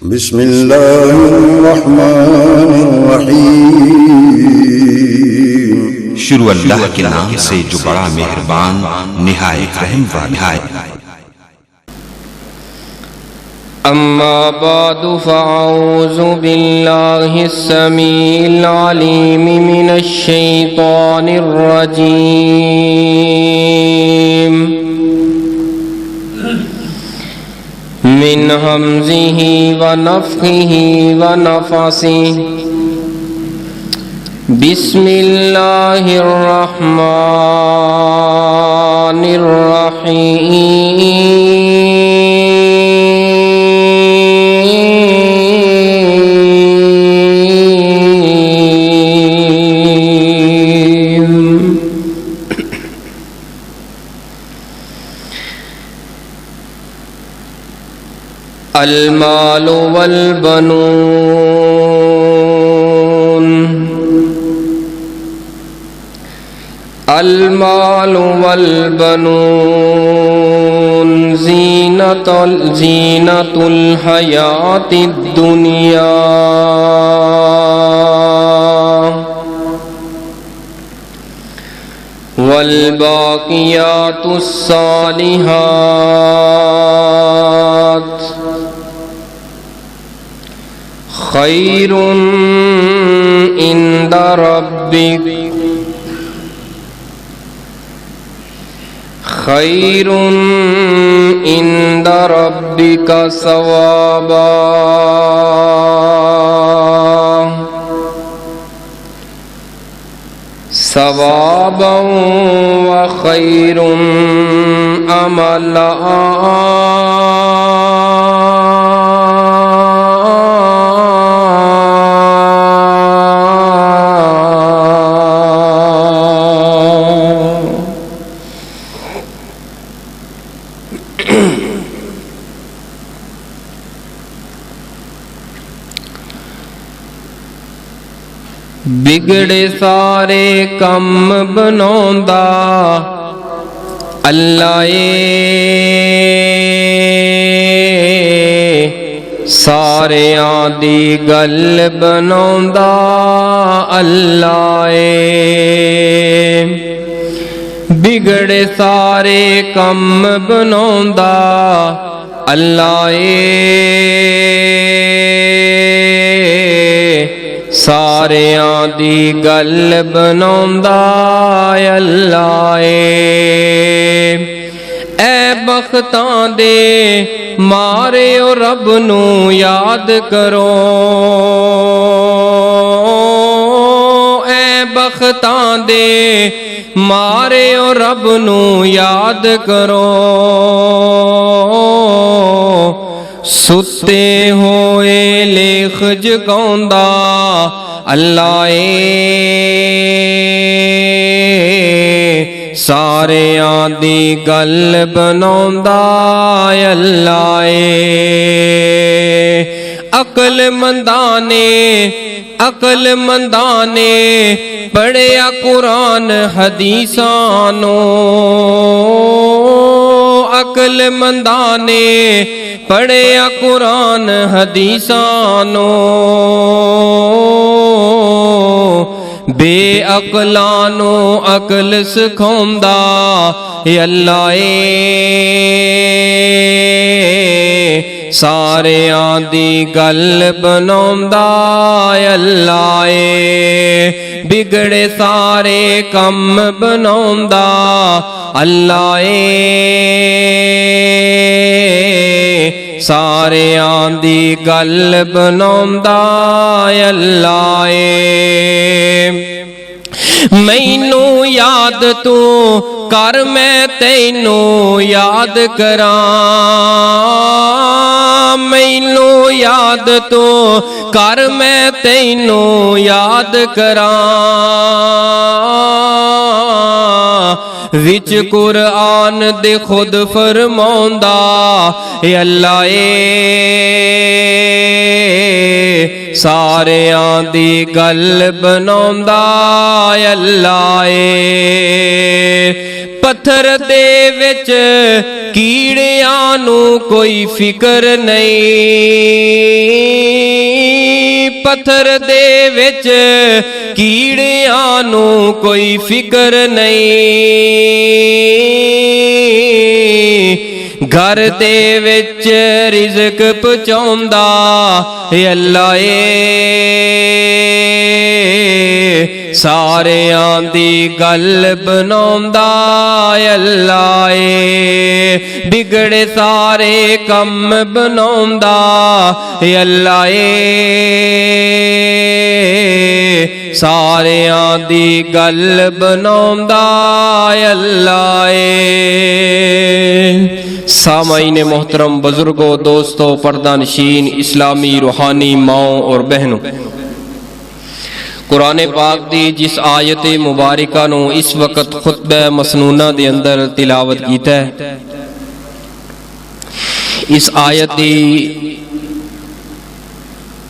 बिस्मिल्लाहिर्रहमानिर्रहीम। शुरू अल्लाह के नाम से जो बड़ा मेहरबान निहायत रहम वाला है। अम्मा बादु फ़अऊज़ु बिल्लाहिस समीइल अलीम मिनश शैतानिर रजीम मिन हमज़िही व नफ़्ख़िही व नफ़सिही। बिस्मिल्लाहिर रहमानिर रहीम। अल-मालु वल बनून। अल-मालु वल बनून ज़ीनतुल हयातिद दुनिया वल बाक़ियातुस सालिहात खैरुन इंदा रब्बिक खैरुन इंदा रब्बिका सवाबा सवाबन व खैरुन अमला। बिगड़े सारे कम बनाउंदा अल्लाह ए, सारियां दी गल बनाउंदा अल्लाह ए। बिगड़े सारे कम बनाउंदा अल्लाह ए, सारियां दी गल बनाउंदा अल्लाह ए। बख्तां दे मारे ओ रब नू याद करो, ए बख्तां दे मारे ओ रब नू याद करो। सुते होए लेख जगाउंदा अल्लाह ए, सारियां दी गल बनाउंदा अल्लाह ए। अकल मंदाने पढ़िया कुरान हदीसानो, अकल मंदाने पढ़िया कुरान हदीसानो। बेअकलानो अकल सिखाउंदा अल्लाह ए, सारियां दी गल बनाउंदा अल्लाह ए। बिगड़े सारे कम बनाउंदा अल्लाह ए, सारियां दी गल बनाउंदा अल्लाह ए। मैनू याद तू कर मैं तैनू याद करां, मैनू याद तू कर मैं तैनू याद करां। विच कुरान दे खुद फरमाउंदा अल्लाह ए, सारियां दी गल बनाउंदा अल्लाह ए। पत्थर दे विच कीड़ियां नू कोई फिकर नहीं, पत्थर दे विच कीड़ियां नू कोई फिकर नहीं। घर दे विच रिज़्क पहुंचाउंदा अल्लाह ए, सारियां दी गल बनाउंदा अल्लाह ए, बिगड़े सारे कम बनाउंदा अल्लाह ए, सारियां दी गल बनाउंदा अल्लाह ए। सामाईन मोहतरम, बुजुर्गों, दोस्तों, पर्दानशीन, इस्लामी रूहानी माओ और बहनों, कुरान पाक दी जिस आयत मुबारका नू इस वक्त खुतबा मसनूना दे अंदर तिलावत कीता है, इस आयत दी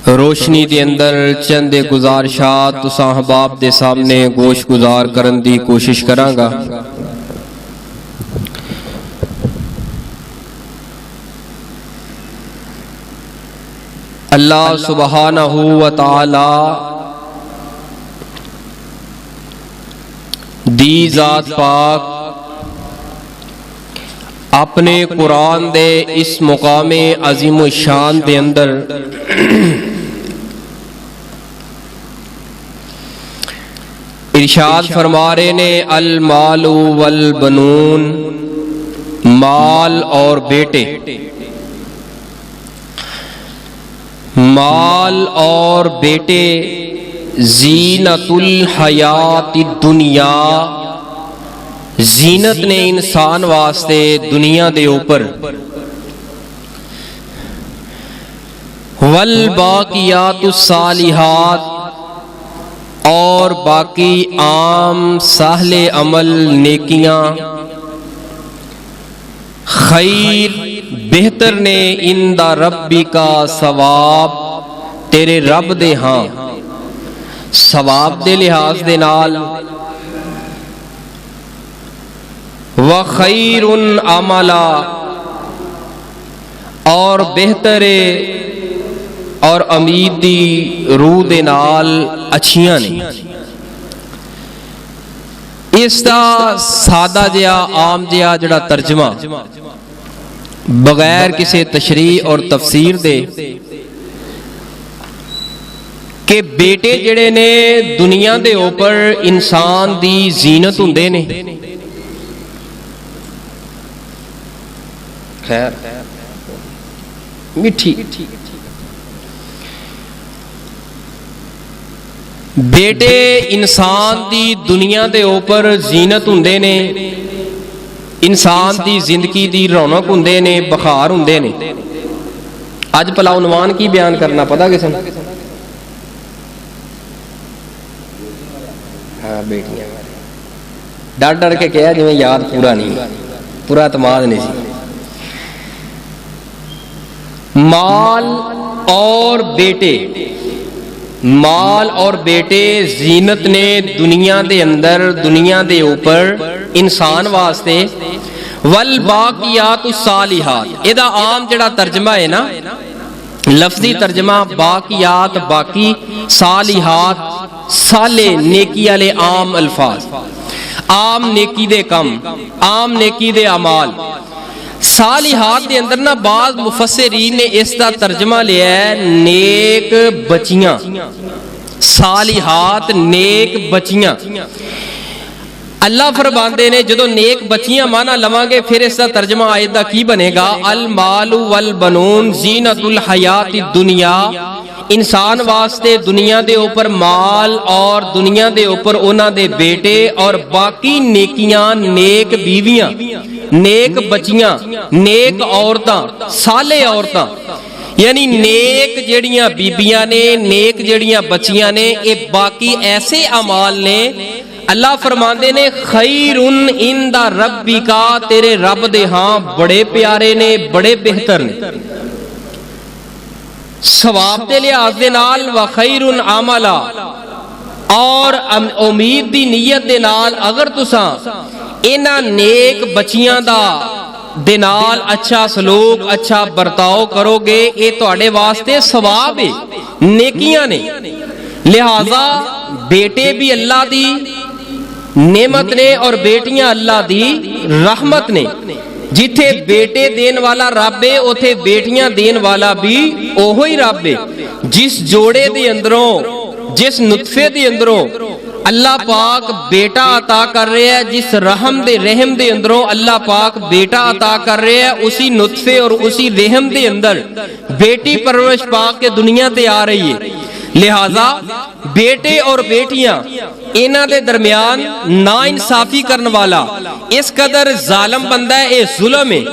रोशनी दे अंदर चंद गुजारिशात तुसां अहबाब दे सामने गोश गुजार करन दी कोशिश करांगा। अल्लाह सुबहानहू व तआला दी जात पाक अपने कुरान दे इस मुकामे अजीम शान दे अंदर इरशाद फरमा रहे ने, अल मालू वल बनून, माल और बेटे, माल और बेटे जीनतुल हयाती दुनिया, जीनत ने इंसान वास्ते दुनिया दे ऊपर, वल बाकियातुस सालिहात, और बाकी आम साहले अमल नेकियां, खैर बेहतर ने इंदा रब्बी का सवाब, तेरे रब दे हां सवाब दे लिहाज दे नाल, व खैरुन अमला, और बेहतरे और उम्मीद दी रूह दे नाल अच्छियां ने। इसका सादा जिहा आम जिहा जिहड़ा तर्जमा बगैर किसी तशरीह और तफसीर दे कि बेटे जिहड़े ने दुनिया दे ऊपर इंसान दी जीनत हुंदे ने। खैर मिठी बेटे इंसान दी दुनिया दे ऊपर जीनत हुंदे ने, इंसान दी जिंदगी दी रौनक हुंदे ने, बखार हुंदे ने। अज भला उन्वान की बयान करना पता किसे? हाँ, बेटियां डर डर के कहा जिवें याद पूरा नहीं, पूरा एतमाद नहीं सी। माल और बेटे, माल और बेटे जीनत ने दुनिया दे अंदर, दुनिया दे ऊपर इंसान वास्ते। वल बाकियातुस सालिहात, एदा आम जिहड़ा तर्जमा है ना, लफ्जी तर्जमा बाकियात बाकी, सालिहात साले नेकी वाले आम अल्फाज, आम नेकी दे कम, आम नेकी दे अमाल। सालिहात दे अंदर ना बाज़ मुफस्सिरीन ने इसका तर्जमा लिया है नेक बच्चियां। सालिहात नेक बच्चियां। अल्लाह फरमाते ने जदों नेक बच्चियां माना लवांगे फिर इसका तर्जमा आयत दा की बनेगा, अल मालू वल बनून जीनतुल हयाती दुनिया, इंसान वास्ते दुनिया दे ऊपर माल और दुनिया दे ऊपर उन्हां दे बेटे और बाकी नेकियां, नेक बीवियां, नेक बच्चियां, नेक औरतां, साले औरतां, यानी नेक जेड़ियां बीबियां ने, नेक जेड़ियां बच्चियां ने, ये बाकी ऐसे अमाल ने। अल्लाह फरमाते ने खैरुन इंदा रब्बी का, तेरे रब दे हां बड़े प्यारे ने, बड़े बेहतर ने सवाब दे लिहाज दे नाल, व खैरुन अमला, और उम्मीद दी नीयत दे नाल अगर तुसां इन्हां नेक बच्चियां दा दे नाल अच्छा सलूक, अच्छा बर्ताव करोगे, ये तुहाडे वास्ते सवाब है। नेकियां ने। लिहाजा बेटे भी अल्लाह दी नेमत ने और बेटियां अल्लाह दी रहमत ने। जिथे बेटे देन वाला रब है उथे बेटियां देन वाला भी ओहो ही रब है। जिस जोड़े दे अंदरों, जिस नुतफे दे अंदरों अल्लाह पाक बेटा अता कर रहे हैं, जिस रहम दे अंदरों अल्लाह पाक बेटा अता कर रहे हैं, उसी नुतफे और उसी रहम दे अंदर बेटी परवरिश पाक के दुनिया ते आ रही है। लिहाजा बेटे और बेटियां इन्हां दे दरमियान ना इंसाफी करने वाला इस कदर जालम बंदा है, यह जुल्म है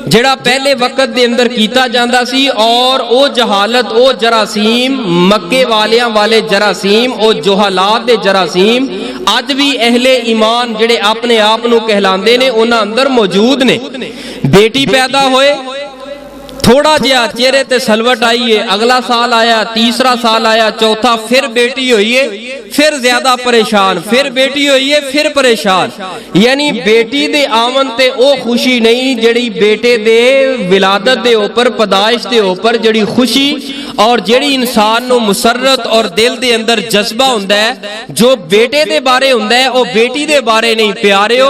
जिहड़ा पहले वक्त दे अंदर कीता जांदा सी। और ओ जहालत, ओ जरासीम, मक्के वालियां वाले जरासीम, ओ जुहालात दे जरासीम अज भी अहले ईमान जिहड़े अपने आप नूं कहलांदे ने उन्हां अंदर मौजूद ने। बेटी पैदा होए, थोड़ा जिहा चेहरे ते सलवट आई है, अगला साल आया, तीसरा साल आया, चौथा फिर बेटी हुई है, फिर ज्यादा परेशान, फिर बेटी हुई है, फिर परेशान। यानी बेटी दे आवन ते ओ खुशी नहीं जिहड़ी बेटे दे विलादत दे ऊपर, पैदाइश दे ऊपर जिहड़ी खुशी और जिहड़ी इंसान नूं मुसरत और दिल दे अंदर जज्बा हुंदा है जो बेटे दे बारे हुंदा है ओ बेटी दे बारे नहीं। प्यारे हो,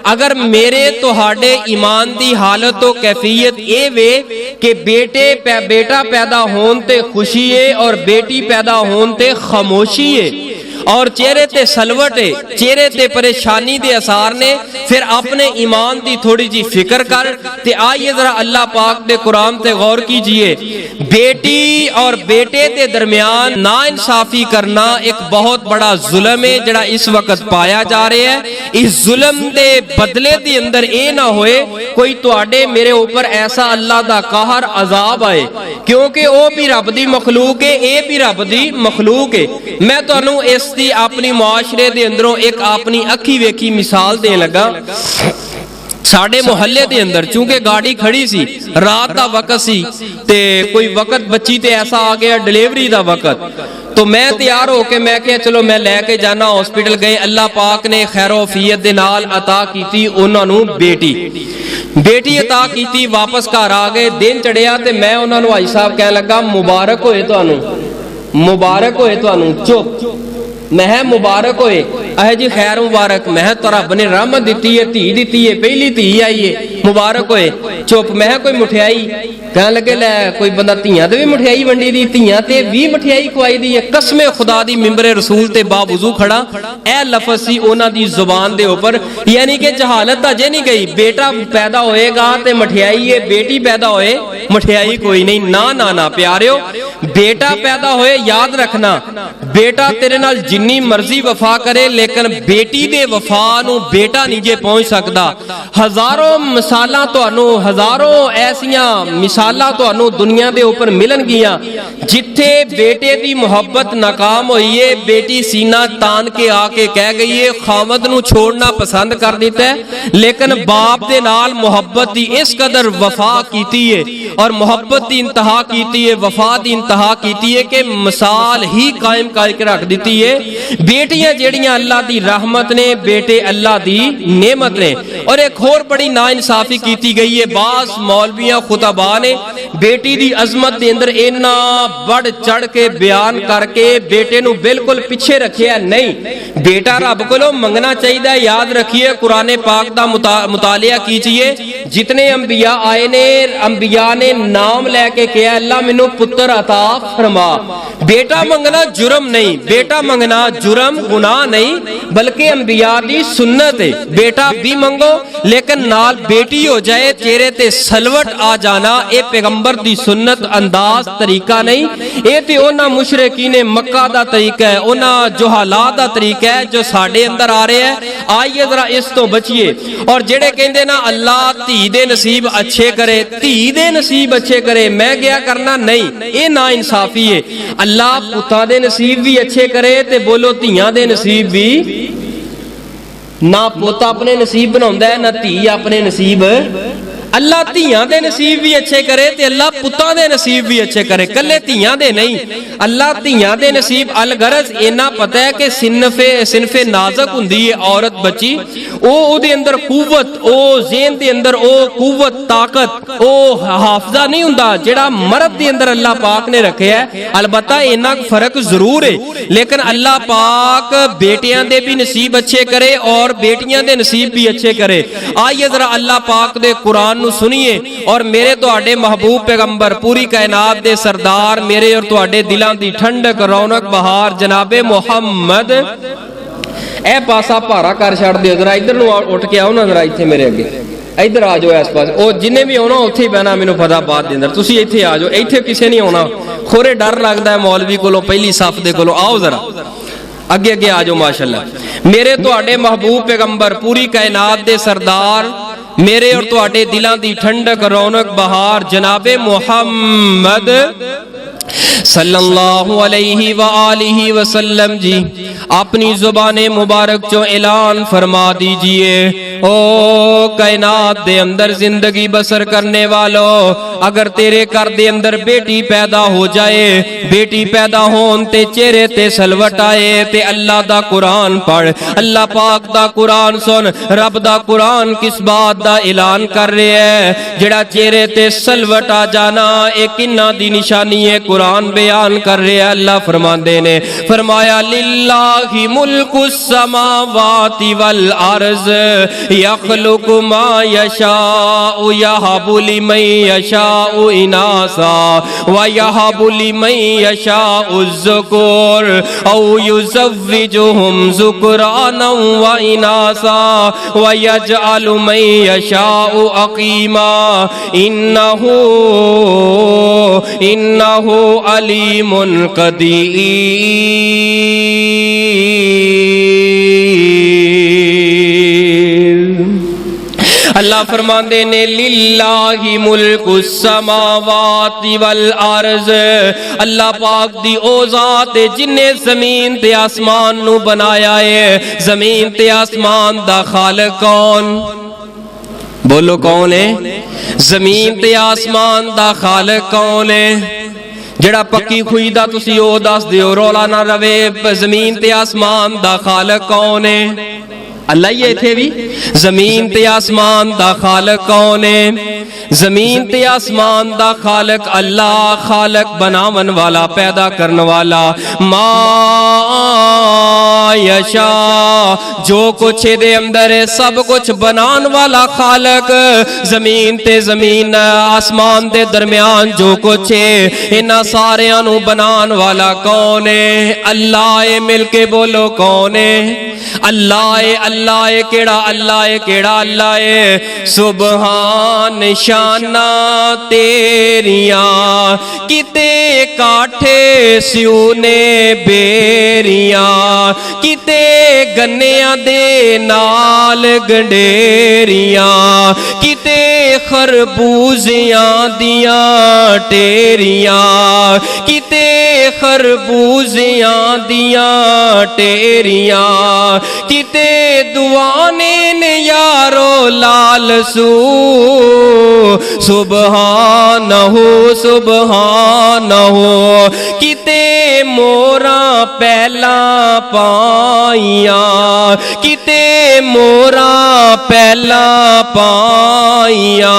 अगर मेरे तुहाडे ईमान दी हालत तो कैफियत ए वे कि बेटा पैदा होन ते खुशी है और बेटी पैदा होन ते खामोशी है और चेहरे ते सलवट है, चेहरे ते परेशानी दे असार ने, फिर अपने ईमान दी थोड़ी जी फिक्र कर। ते आइए जरा अल्लाह पाक दे कुरान ते गौर कीजिए। बेटी और बेटे के दरमियान ना इंसाफी करना एक बहुत बड़ा जुल्म है जिहड़ा इस वक्त पाया जा रहा है। इस जुल्म दे बदले दे अंदर ये ना होए कोई तुहाडे मेरे ऊपर ऐसा अल्लाह दा कहर अजाब आए, क्योंकि वो भी रब दी मखलूक है, ये भी रब दी मखलूक है। मैं तुहानू इस दी अपनी मुआशरे दे अंदरों एक अपनी अखी वेखी मिसाल देन लगा। साडे मोहल्ले दे अंदर चूंकि गाड़ी खड़ी सी, रात दा वक्त सी ते कोई वक्त बच्ची ते ऐसा आ गया डिलीवरी दा वक्त, तो मैं तैयार होके मैं क्या चलो मैं लैके जाना। हॉस्पिटल गए, अल्लाह पाक ने खैरो वफियत दे नाल अता कीती उन्हां नूं बेटी अता कीती। वापस घर आ गए, दिन चढ़िया ते मैं उन्हां नूं भाई साहब कहन लगा मुबारक होए तुहानूं, मुबारक होए तुहानूं। चुप, मैं मुबारक होए, अहे जी खैर मुबारक, मैं तो रब ने रहमत दी है, धी दी है, पहली धी आई है, मुबारक होए। चुप, मैं कोई मिठाई कहन लगे लै कोई बंदा धियां ते भी मिठाई वंडी दी, धियां ते भी मिठाई खवाई दी है। कसमे खुदा दी मिंबरे रसूल ते बावजू खड़ा ए लफज सी उन्हां दी जुबान दे ऊपर, यानी कि जहालत अजे नहीं गई। बेटा पैदा होएगा ते मठियाई है, बेटी पैदा होए मठियाई कोई नहीं। ना ना ना प्यारियो, बेटा पैदा होए याद रखना, बेटा तेरे नाल जिन्नी मर्जी वफा करे लेकिन बेटी दे वफा नूं बेटा नहीं जे पहुंच सकता। हजारों मिसालां तुहानूं, हजारों ऐसियां मिसालां तुहानूं दुनिया दे ऊपर मिलणगियां जिथे बेटे दी मुहब्बत नाकाम होई है, बेटी सीना तान के आके कह गई है खामद नूं छोड़ना पसंद कर दिता है, लेकिन बाप दे नाल मुहब्बत दी इस कदर वफा कीती है और मुहब्बत दी इंतहा कीती है, वफा दी इंतहा कीती है कि मिसाल ही कायम करके रख दी है। बेटियां जेड़ियां अल्लाह दी रहमत ने, बेटे अल्लाह दी नेमत ने। और एक और बड़ी नाइंसाफी की गई है, बास मौलवियां खुतबा ने बेटी दी अजमत दे अंदर इन्ना बढ़ चढ़ के बयान करके बेटे नूं बिल्कुल पीछे रखिया नहीं। बेटा रब कोलों मंगना चाहिए। याद रखिए कुरान पाक दा मुतालिया कीजिए, जितने अंबिया आए ने अंबिया ने नाम लैके कहा अल्लाह मैनू पुत्र अता फरमा। बेटा मंगना जुर्म नहीं, बेटा मंगना जुर्म गुनाह नहीं बल्कि अंबिया दी सुन्नत है। बेटा भी मंगो लेकिन नाल बेटी हो जाए, चेहरे ते सलवट आ जाना, ये पैगंबर दी सुन्नत अंदाज तरीका नहीं। ये ते उन्हां मुशरिकीन मक्का दा तरीका है, उन्हां जुहालात दा तरीका है जो साडे अंदर आ रहे हैं। आइए जरा इस तो बचिए। और जेड़े कहंदे ना अल्लाह धी दे नसीब अच्छे करे, धी दे नसीब अच्छे करे, मैं गया करना नहीं, ये ना इंसाफी है। अल्लाह पुत्तां दे नसीब भी अच्छे करे ते बोलो धियां दे नसीब भी। ना पोता अपने नसीब बनाउंदा है ना धी अपने नसीब। अल्लाह धियां दे नसीब भी अच्छे करे ते अल्लाह पुत्तां दे नसीब भी अच्छे करे, कल्ले धियां दे नहीं। अल्लाह धियां दे नसीब अलगरज इन्ना पता है कि सिनफे नाजक हुंदी है औरत बच्ची, ਉਹਦੇ ਅੰਦਰ ਕੂਵਤ, ਉਹ ਜ਼ੇਨ ਦੇ ਅੰਦਰ ਉਹ ਕੂਵਤ, ਤਾਕਤ, ਉਹ ਹਾਫਜ਼ਾ नहीं हुंदा जेड़ा मर्द दे अंदर अल्लाह पाक ने रखे है। अलबत्ता इन्ना फर्क जरूर है, लेकिन अल्लाह पाक बेटियां दे भी नसीब अच्छे करे और बेटियां दे नसीब भी अच्छे करे। आइए जरा अल्लाह पाक दे कुरान नु सुनिए और मेरे तुहाडे महबूब पैगंबर, पूरी कायनात दे सरदार, मेरे और तुहाडे दिलां दी ठंडक, रौनक, बहार जनाबे मुहम्मद ए पासा भारा कर छड़ दिओ। जरा इधर नु उठ के आओ ना, जरा इत्थे मेरे अगे इधर आ जाओ। इस पास ਉਹ जिन्हें भी आना उत्थे ही बहना, मैनू फताबाद दे अंदर तुसीं इत्थे आ जाओ। इत्थे किसे नहीं आना, खोरे डर लगता है मौलवी कोलों, पहली सफ दे कोलों। आओ जरा अगे अगे आ जाओ। माशाअल्लाह मेरे तुहाडे महबूब पैगंबर, पूरी कायनात दे सरदार, मेरे और तुहाडे दिलां दी ठंडक, रौनक, बहार जनाबे मुहम्मद सल्लल्लाहु अलैहि व आलिहि वसल्लम जी अपनी जुबाने मुबारक चो ऐलान फरमा दीजिए। ओ कायनात दे अंदर जिंदगी बसर करने वालों, अगर तेरे घर दे अंदर बेटी पैदा हो जाए, बेटी पैदा होन ते चेहरे ते सलवट आए ते अल्लाह दा कुरान पढ़, अल्लाह पाक दा कुरान सुन। रब दा कुरान किस बात दा ऐलान कर रहा है? जेड़ा चेहरे ते सलवट आ जाना एक किन्ना दी निशानी है, कुरान बयान कर रहे हैं। अल्लाह फरमाते ने फरमाया लिल्लाहि मुल्कुस समावाति वल अर्ज़ यख्लुकु मा यशाउ यहबु लिमन यशाउ इनासा व यहबु लिमन यशाउ ज़ुकुर औ युज़व्विजुहुम ज़ुकुराना व इनासा व यजअलु मन यशाउ अक़ीमा इन्नहु अलीमुन क़दीर। अल्लाह फरमाते ने लिल्लाहि मुल्कुस समावाति वल अर्ज़, अल्लाह पाक दी ओ जात है जिन्ने जमीन ते आसमान नू बनाया है। जमीन ते आसमान दा खालिक कौन? बोलो कौन है? जमीन ते आसमान दा खालिक कौन है? जेड़ा पक्की खुई दा तुसी ओ दस दिओ, रौला ना रवे। जमीन ते आसमान दा खालिक कौन है? अल्लाह ही है। इत्थे भी जमीन ते आसमान दा खालिक कौन है? जमीन ते आसमान दा खालिक अल्लाह, खालिक बनावन वाला, पैदा करने वाला। मा यशा, जो कुछ दे अंदर है सब कुछ बनान वाला खालिक। जमीन ते जमीन आसमान दे दरमियान जो कुछ है इन्हां सारियां नू बनान वाला कौन है? अल्लाह है। मिलके बोलो कौन है? अल्लाह है। अल्लाह है। केड़ा अल्लाह है? केड़ा अल्लाह है? सुबहान शाना तेरियां किते काठे स्यूने बेरियां, किते गन्नियां दे नाल गंडेरियां, किते खरबूजियां दियां टेरियां, किते खरबूजियां दियां टेरियां, किते दुआने ने यारो लाल सू। सुबहानहू सुबहानहू, किते मोरा पहला पाइया, किते मोरा पहला पाइया,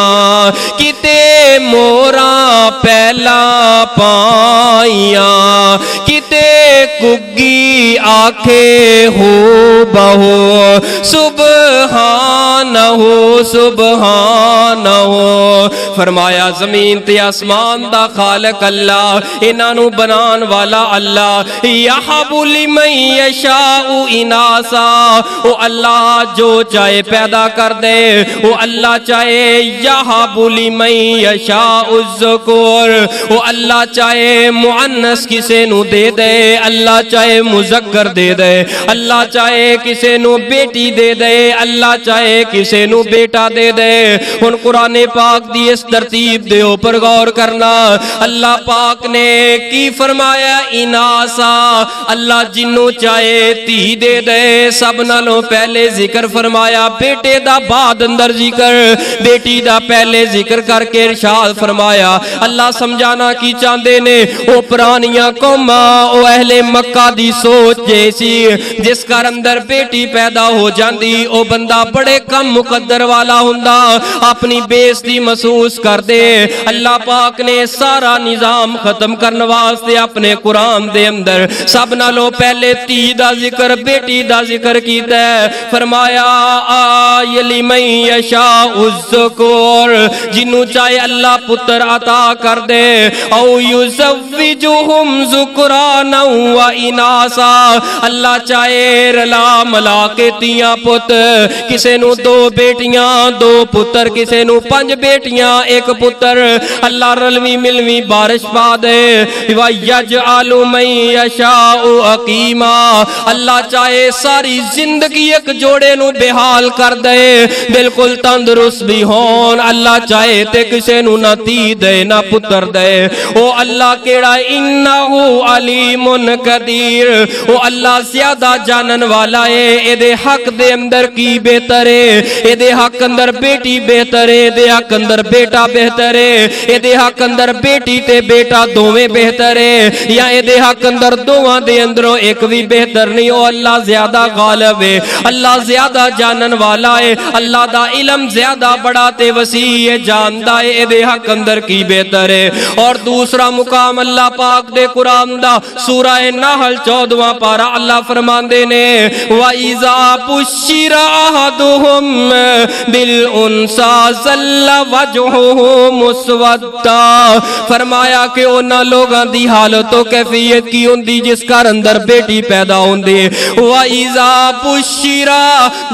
किते मोरा पहला पाइया, किते कुग्गी आखे हो बहो। सुबहानहू सुबहानहू, फरमाया जमीन ते आसमान दा खालिक अल्लाह, इन्हां नू बनान वाला अल्लाह। यहबु लिमन यशाउ इनासा, ओ अल्लाह जो चाहे पैदा कर दे। ओ अल्लाह चाहे यहबु लिमन यशाउ ज़ुकुर, ओ अल्लाह चाहे मुअन्नस किसे नू दे दे, अल्लाह चाहे मुज़क्कर दे दे, अल्लाह चाहे किसे नू बेटी दे दे, अल्लाह चाहे किसे नू बेटा दे दे। हुण कुरान पाक दी इस तरतीब दे ऊपर गौर करना। अल्लाह पाक ने की फरमाया? इनासा, अल्लाह जिन्नू चाहे धी दे दे। सब नालों पहले जिक्र फरमाया बेटे दा, बाद अंदर जिक्र बेटी दा पहले जिक्र करके इरशाद फरमाया। अल्लाह समझाना की चाहते ने? ओ पुरानियां कौमां, ओ अहले मक्का दी सोच ਜੇ ਸੀ जिस घर अंदर बेटी पैदा हो जाती वह बंदा बड़े कम मुकद्दर वाला हुंदा अपनी बेइज्जती महसूस कर दे। अल्लाह पाक ने सारा निजाम खत्म करने वास्ते अपने कुरान दे अंदर सब नालों पहले धी दा जिक्र बेटी दा जिक्र कीता है। फरमाया आयली मैं यशा उज़्ज़कुर जिन्नू चाहे अल्लाह पुत्र अता कर दे औ युज़व्विजुहुम ज़ुकराना व इनासा अल्लाह चाहे रला मला के तियां पुत किसे नू दो बेटियां दो पुत्र किसे नू पंज बेटियां एक पुत्र अल्लाह रलवी मिलवी बारिश पा दे। व यजअलु मैं यशाउ अकीमा अल्लाह चाहे सारी जिंदगी एक जोड़े नू बेहाल कर दे बिल्कुल तंदुरुस्त भी होन। अल्लाह चाहे ते किसे नू ना धी दे ना पुत्र दे। ओ अल्लाह केड़ा इन्नहु अलीमुन कदीर ओ अल्लाह ज्यादा जानन वाला है। एदे हक दे अंदर की बेहतर है एदे हक अंदर बेटी बेहतर है एदे हक अंदर बेटा बेहतर है एदे हक अंदर बेटी ते बेटा दोवें बेहतर है या एदे हक अंदर दोवां दे अंदरों एक भी बेहतर नहीं। ओ अल्लाह ज्यादा गालिब है अल्लाह ज्यादा जानन वाला है अल्लाह दा इल्म ज्यादा बड़ा ते वसी है जानदा है एदे हक अंदर की बेहतर है। और दूसरा मुकाम अल्लाह पाक दे कुरान दा सूरा नहल 14वां पारा अल्लाह फरमांदे ने वइज़ा बुश्शिरा अहदुहुम बिल उनसा ज़ल्ला वजहुहु मुस्वद्दा फरमाया कि उन्हां लोगां दी हालत तो कैफियत की हुंदी जिस घर अंदर बेटी पैदा हुंदी। वइज़ा बुश्शिरा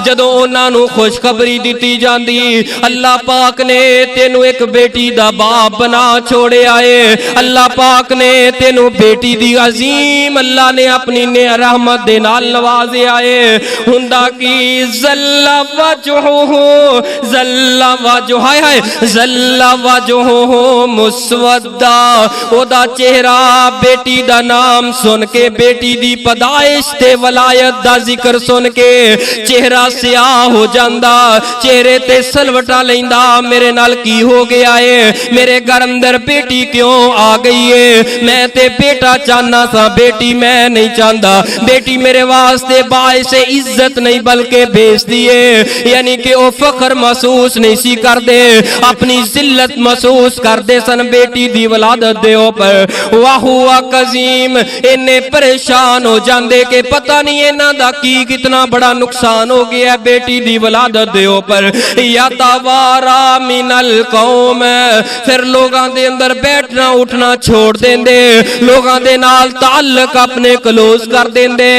जदों उन्हां नू खुशखबरी दित्ती जांदी अल्लाह पाक ने तेनू एक बेटी दा बाप बना छोड़िया है अल्लाह पाक ने तेनू बेटी दी अजीम अल्लाह ने अपनी ने रहमत दे नाल नवाज़िया है हुंदा की ज़ल्ला वजहुहु ज़ल्ला वजहु हाय हाय ज़ल्ला वजहुहु मुस्वद्दा ओदा चेहरा बेटी दा नाम सुन के बेटी दी पैदाइश ते वलायत दा जिक्र सुन के चेहरा स्याह हो जांदा चेहरे ते सलवटा लैंदा मेरे नाल की हो गया है मेरे घर अंदर बेटी क्यों आ गई है मैं ते बेटा चाहना था बेटी मैं नहीं चाहता बेटी मेरे वास्ते बाइसे इज्जत नहीं बल्कि बेइज्जती है यानी कि वो फख्र महसूस नहीं सी करते अपनी जिल्लत महसूस करते सन बेटी दी वलादत दे ऊपर वाह हुआ कजीम इन्ने परेशान हो जाते कि पता नहीं इन्हां दा की कितना बड़ा नुकसान हो गया बेटी दी वलादत दे ऊपर। या तवारा मिनल कौम फिर लोगां दे अंदर बैठना उठना छोड़ देंदे लोगां दे नाल ताल्लुक अपने क्लोज कर देंदे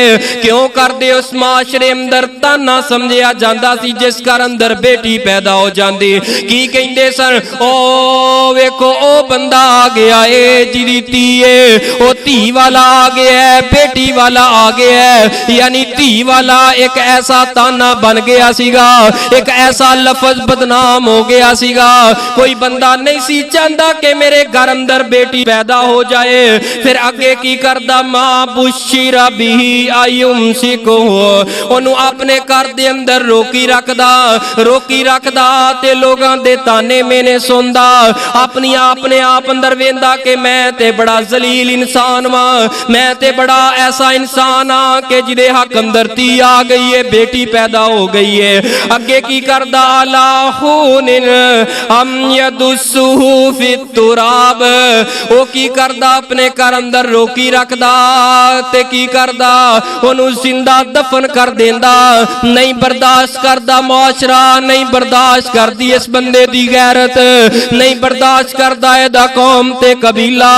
क्यों करदे उस माशरे अंदर ताना समझिया जांदा सी जिस घर अंदर बेटी पैदा हो जाती की कहंदे सन ओ वेखो ओ बंदा आ गया है जिदी धी है ओ धी वाला आ गया है बेटी वाला आ गया है यानी धी वाला एक ऐसा ताना बन गया सीगा एक ऐसा लफ्ज बदनाम हो गया सीगा कोई बंदा नहीं सी चाहता कि मेरे घर अंदर बेटी पैदा हो जाए। फिर अगे की करदा मां बुशिरा बिही आयुमसिको ओनू अपने घर दे अंदर रोकी रखदा ते लोगां दे ताने मेने सुनदा अपनी आपने आप अंदर वेंदा कि मैं ते बड़ा जलील इंसान वां मैं ते बड़ा ऐसा इंसान हां कि जिदे हक अंदर धी आ गई है बेटी पैदा हो गई है। अगे की करदा लाहुनिन अम यदुसुहु फित तुराब ओ की करदा अपने घर अंदर रोकी रखदा ते की करदा ओनू जिंदा दफन कर देंदा नहीं बर्दाश्त करदा मुआशरा नहीं बर्दाश्त करदी इस बंदे दी गैरत नहीं बर्दाश्त करदा एदा कौम ते कबीला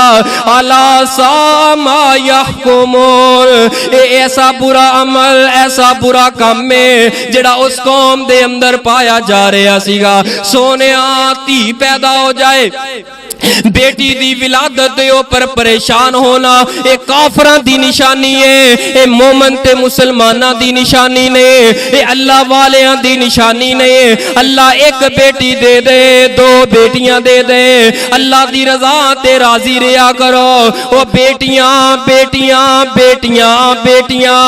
अला सामा यहकुमून ए ऐसा बुरा अमल ऐसा बुरा काम है जेड़ा उस कौम दे अंदर पाया जा रहा सीगा। सोनिया धी पैदा हो जाए बेटी दी विलादत दे ऊपर परेशान होना ये काफरां दी निशानी है ये मोमन ते मुसलमानां दी निशानी ने ये अल्लाह वालियां दी निशानी ने। अल्लाह एक बेटी दे दे दो बेटियां दे दे अल्लाह दी रजा ते राजी रहा करो ओ बेटियां बेटियां बेटियां बेटियां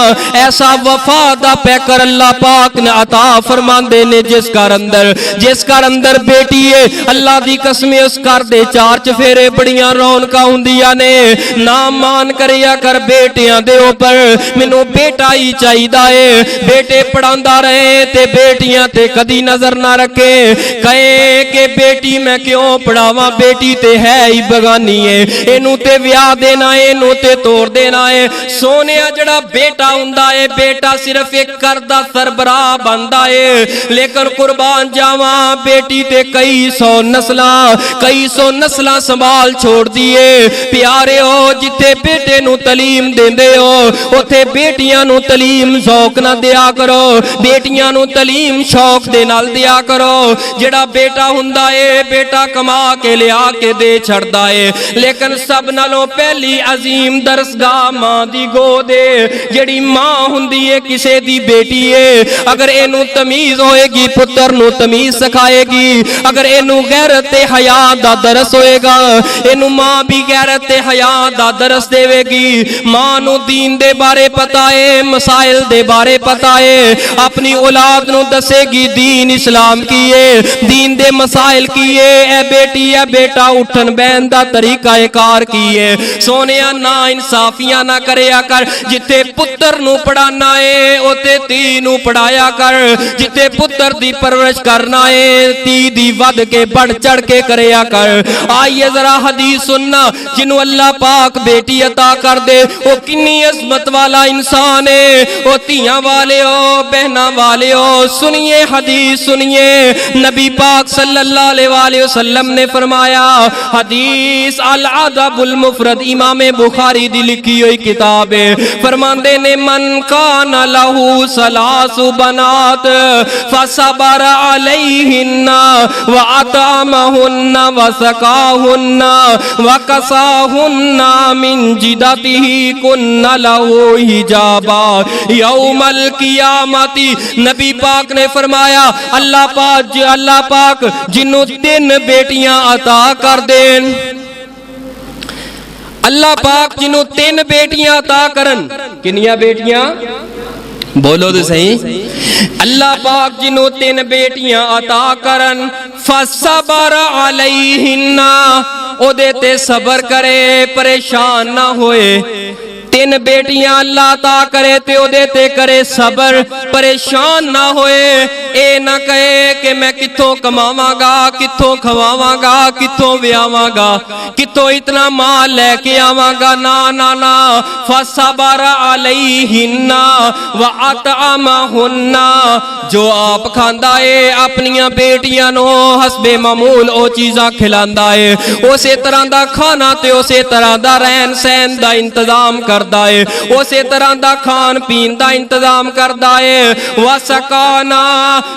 ऐसा वफा दा पैकर अल्लाह पाक ने अता फरमांदे ने जिस घर अंदर बेटी है अल्लाह दी कसम उस घर दे चार चफेरे बड़ियां रौनकां हुंदियां ने। ना मान करिया कर बेटियां दे उपर, मैनू बेटा ही चाहिदा है। बेटे पढ़ांदा रहे ते बेटियां ते कदी नजर ना रखे। कहे कि बेटी मैं क्यों पढ़ावा, बेटी ते है ही बगानी है, इनू ते ब्याह देना है, इनू ते तोड़ देना है। सोने जड़ा बेटा हुंदा है, बेटा सिर्फ एक घर दा सरबराह बनदा है। लेकिन कुर्बान जावा बेटी ते कई सौ नस्लां संभाल छोड़ दिए। प्यारे हो जिथे बेटे नू तलीम देंदे हो उथे बेटियां नू तलीम शौक ना दिया करो, बेटियां नू तलीम शौक दे नाल दिया करो। जेड़ा बेटा हुंदा है बेटा कमा के लिया के दे छड़दा है, लेकिन सब नालों पहली अजीम दरसगाह मां दी गोद है। जेड़ी मां हुंदी है किसे दी बेटी है, अगर इनू तमीज होएगी पुत्र नू तमीज सिखाएगी। अगर इनू गैरत ते हया दा दरस होएगा, इनू मां भी गैरत ते हया दा दरस देवेगी। मां नू दीन दे बारे पता है, मसाइल दे बारे पता है, अपनी औलाद नू दसेगी दीन इस्लाम की है, दीन दे मसाइल की है। ए बेटी ए बेटा उठन बैन दा तरीका कार की है। सोनिया ना इंसाफियां ना करया कर, जिथे पुत्र नू पढ़ाना है उते धी नू पढ़ाया कर, जिथे पुत्र दी परवरिश करना है धी दी वध के बढ़ चढ़ के करया कर। आइए जरा हदीस सुनना, जिन्हों अल्लाह पाक बेटी अता कर दे वो किन्नी अजमत वाला इंसान है। वो धियां वाले हो बहना वाले हो, सुनिए हदीस सुनिए। नबी पाक सल्लल्लाहु अलैहि वसल्लम ने फरमाया, हदीस अल अदबुल मुफरद इमाम बुखारी दी लिखी हुई किताब है। फरमांदे ने मन काना लहू सलासु बनात फसबर अलैहिन्ना व अतमहुन्ना व सकाहुन्ना व कसाहुन्ना मिन जिदतिही कुन्ना लहू हिजाबा यौमल कियामती। नबी पाक ने फरमाया अल्लाह पाक जिन्हों 3 बेटियां अता कर देन, अल्लाह पाक जिन्हों 3 बेटियां अता करन। किनिया बेटियां बोलो तो सही। अल्लाह पाक जिन्हों 3 बेटियां अता करन फसबर अलैहिन्ना, ओदे ते सबर करे परेशान ना होए। 3 बेटियां अल्लाह अता करे ते ओदे ते करे सबर, परेशान ना होए। ए ना कहे कि मैं कित्थों कमावांगा, कित्थों खवावांगा, कित्थों व्यावांगा, कित्थों इतना माल लेके आवांगा। ना ना ना, फसबर अलैहिन्ना व अतअमहुन्ना, जो आप खांदा है अपनियां बेटियां नो हसबे मामूल ओ चीज़ां खिलांदा है, उसे तरह दा खाना ते उसे तरह दा रहन सहन दा इंतजाम करदा है, उसे तरह दा खान पीन दा इंतजाम करदा है। वसकाना,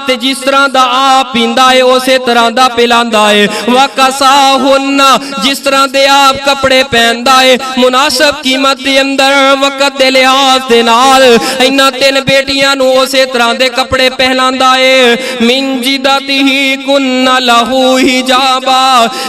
ते जिस तरह दा आप पींदा है उसे तरह दा पिलांदा है। वकसाहुन्ना, जिस तरह दे आप कपड़े पहनदा है मुनासिब कीमत दे अंदर वक्त दे लिहाज दे नाल इन्हां 3 बेटियां नू उसे तरह दे कपड़े पहनांदा है। मिन जिदतिही कुन्ना लहू हिजाबा,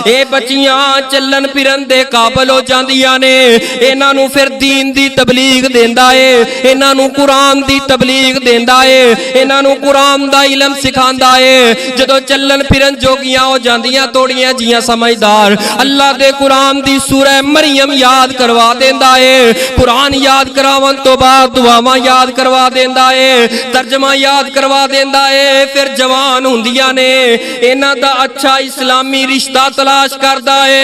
ए बच्चियां चलन फिरन दे काबल हो जांदियां ने। इन्हां नू फिर दीन दी तबलीग देंदा है, इन्हां नू कुरान दी तबलीग देंदा है, इन्हां नू कुरान दा इलम सिखांदा है। जदों चलन फिरन जोगियां हो जांदियां तोड़ियां जियां समझदार, अल्लाह दे कुरान दी सूरह मरियम याद करवा देंदा है। कुरान याद करावन तो बाद दुआवां याद करवा देंदा है, तर्जमा याद करवा देंदा है। फिर जवान हुंदियां ने, इन्हां दा अच्छा इस्लामी रिश्ता तलाश करदा है,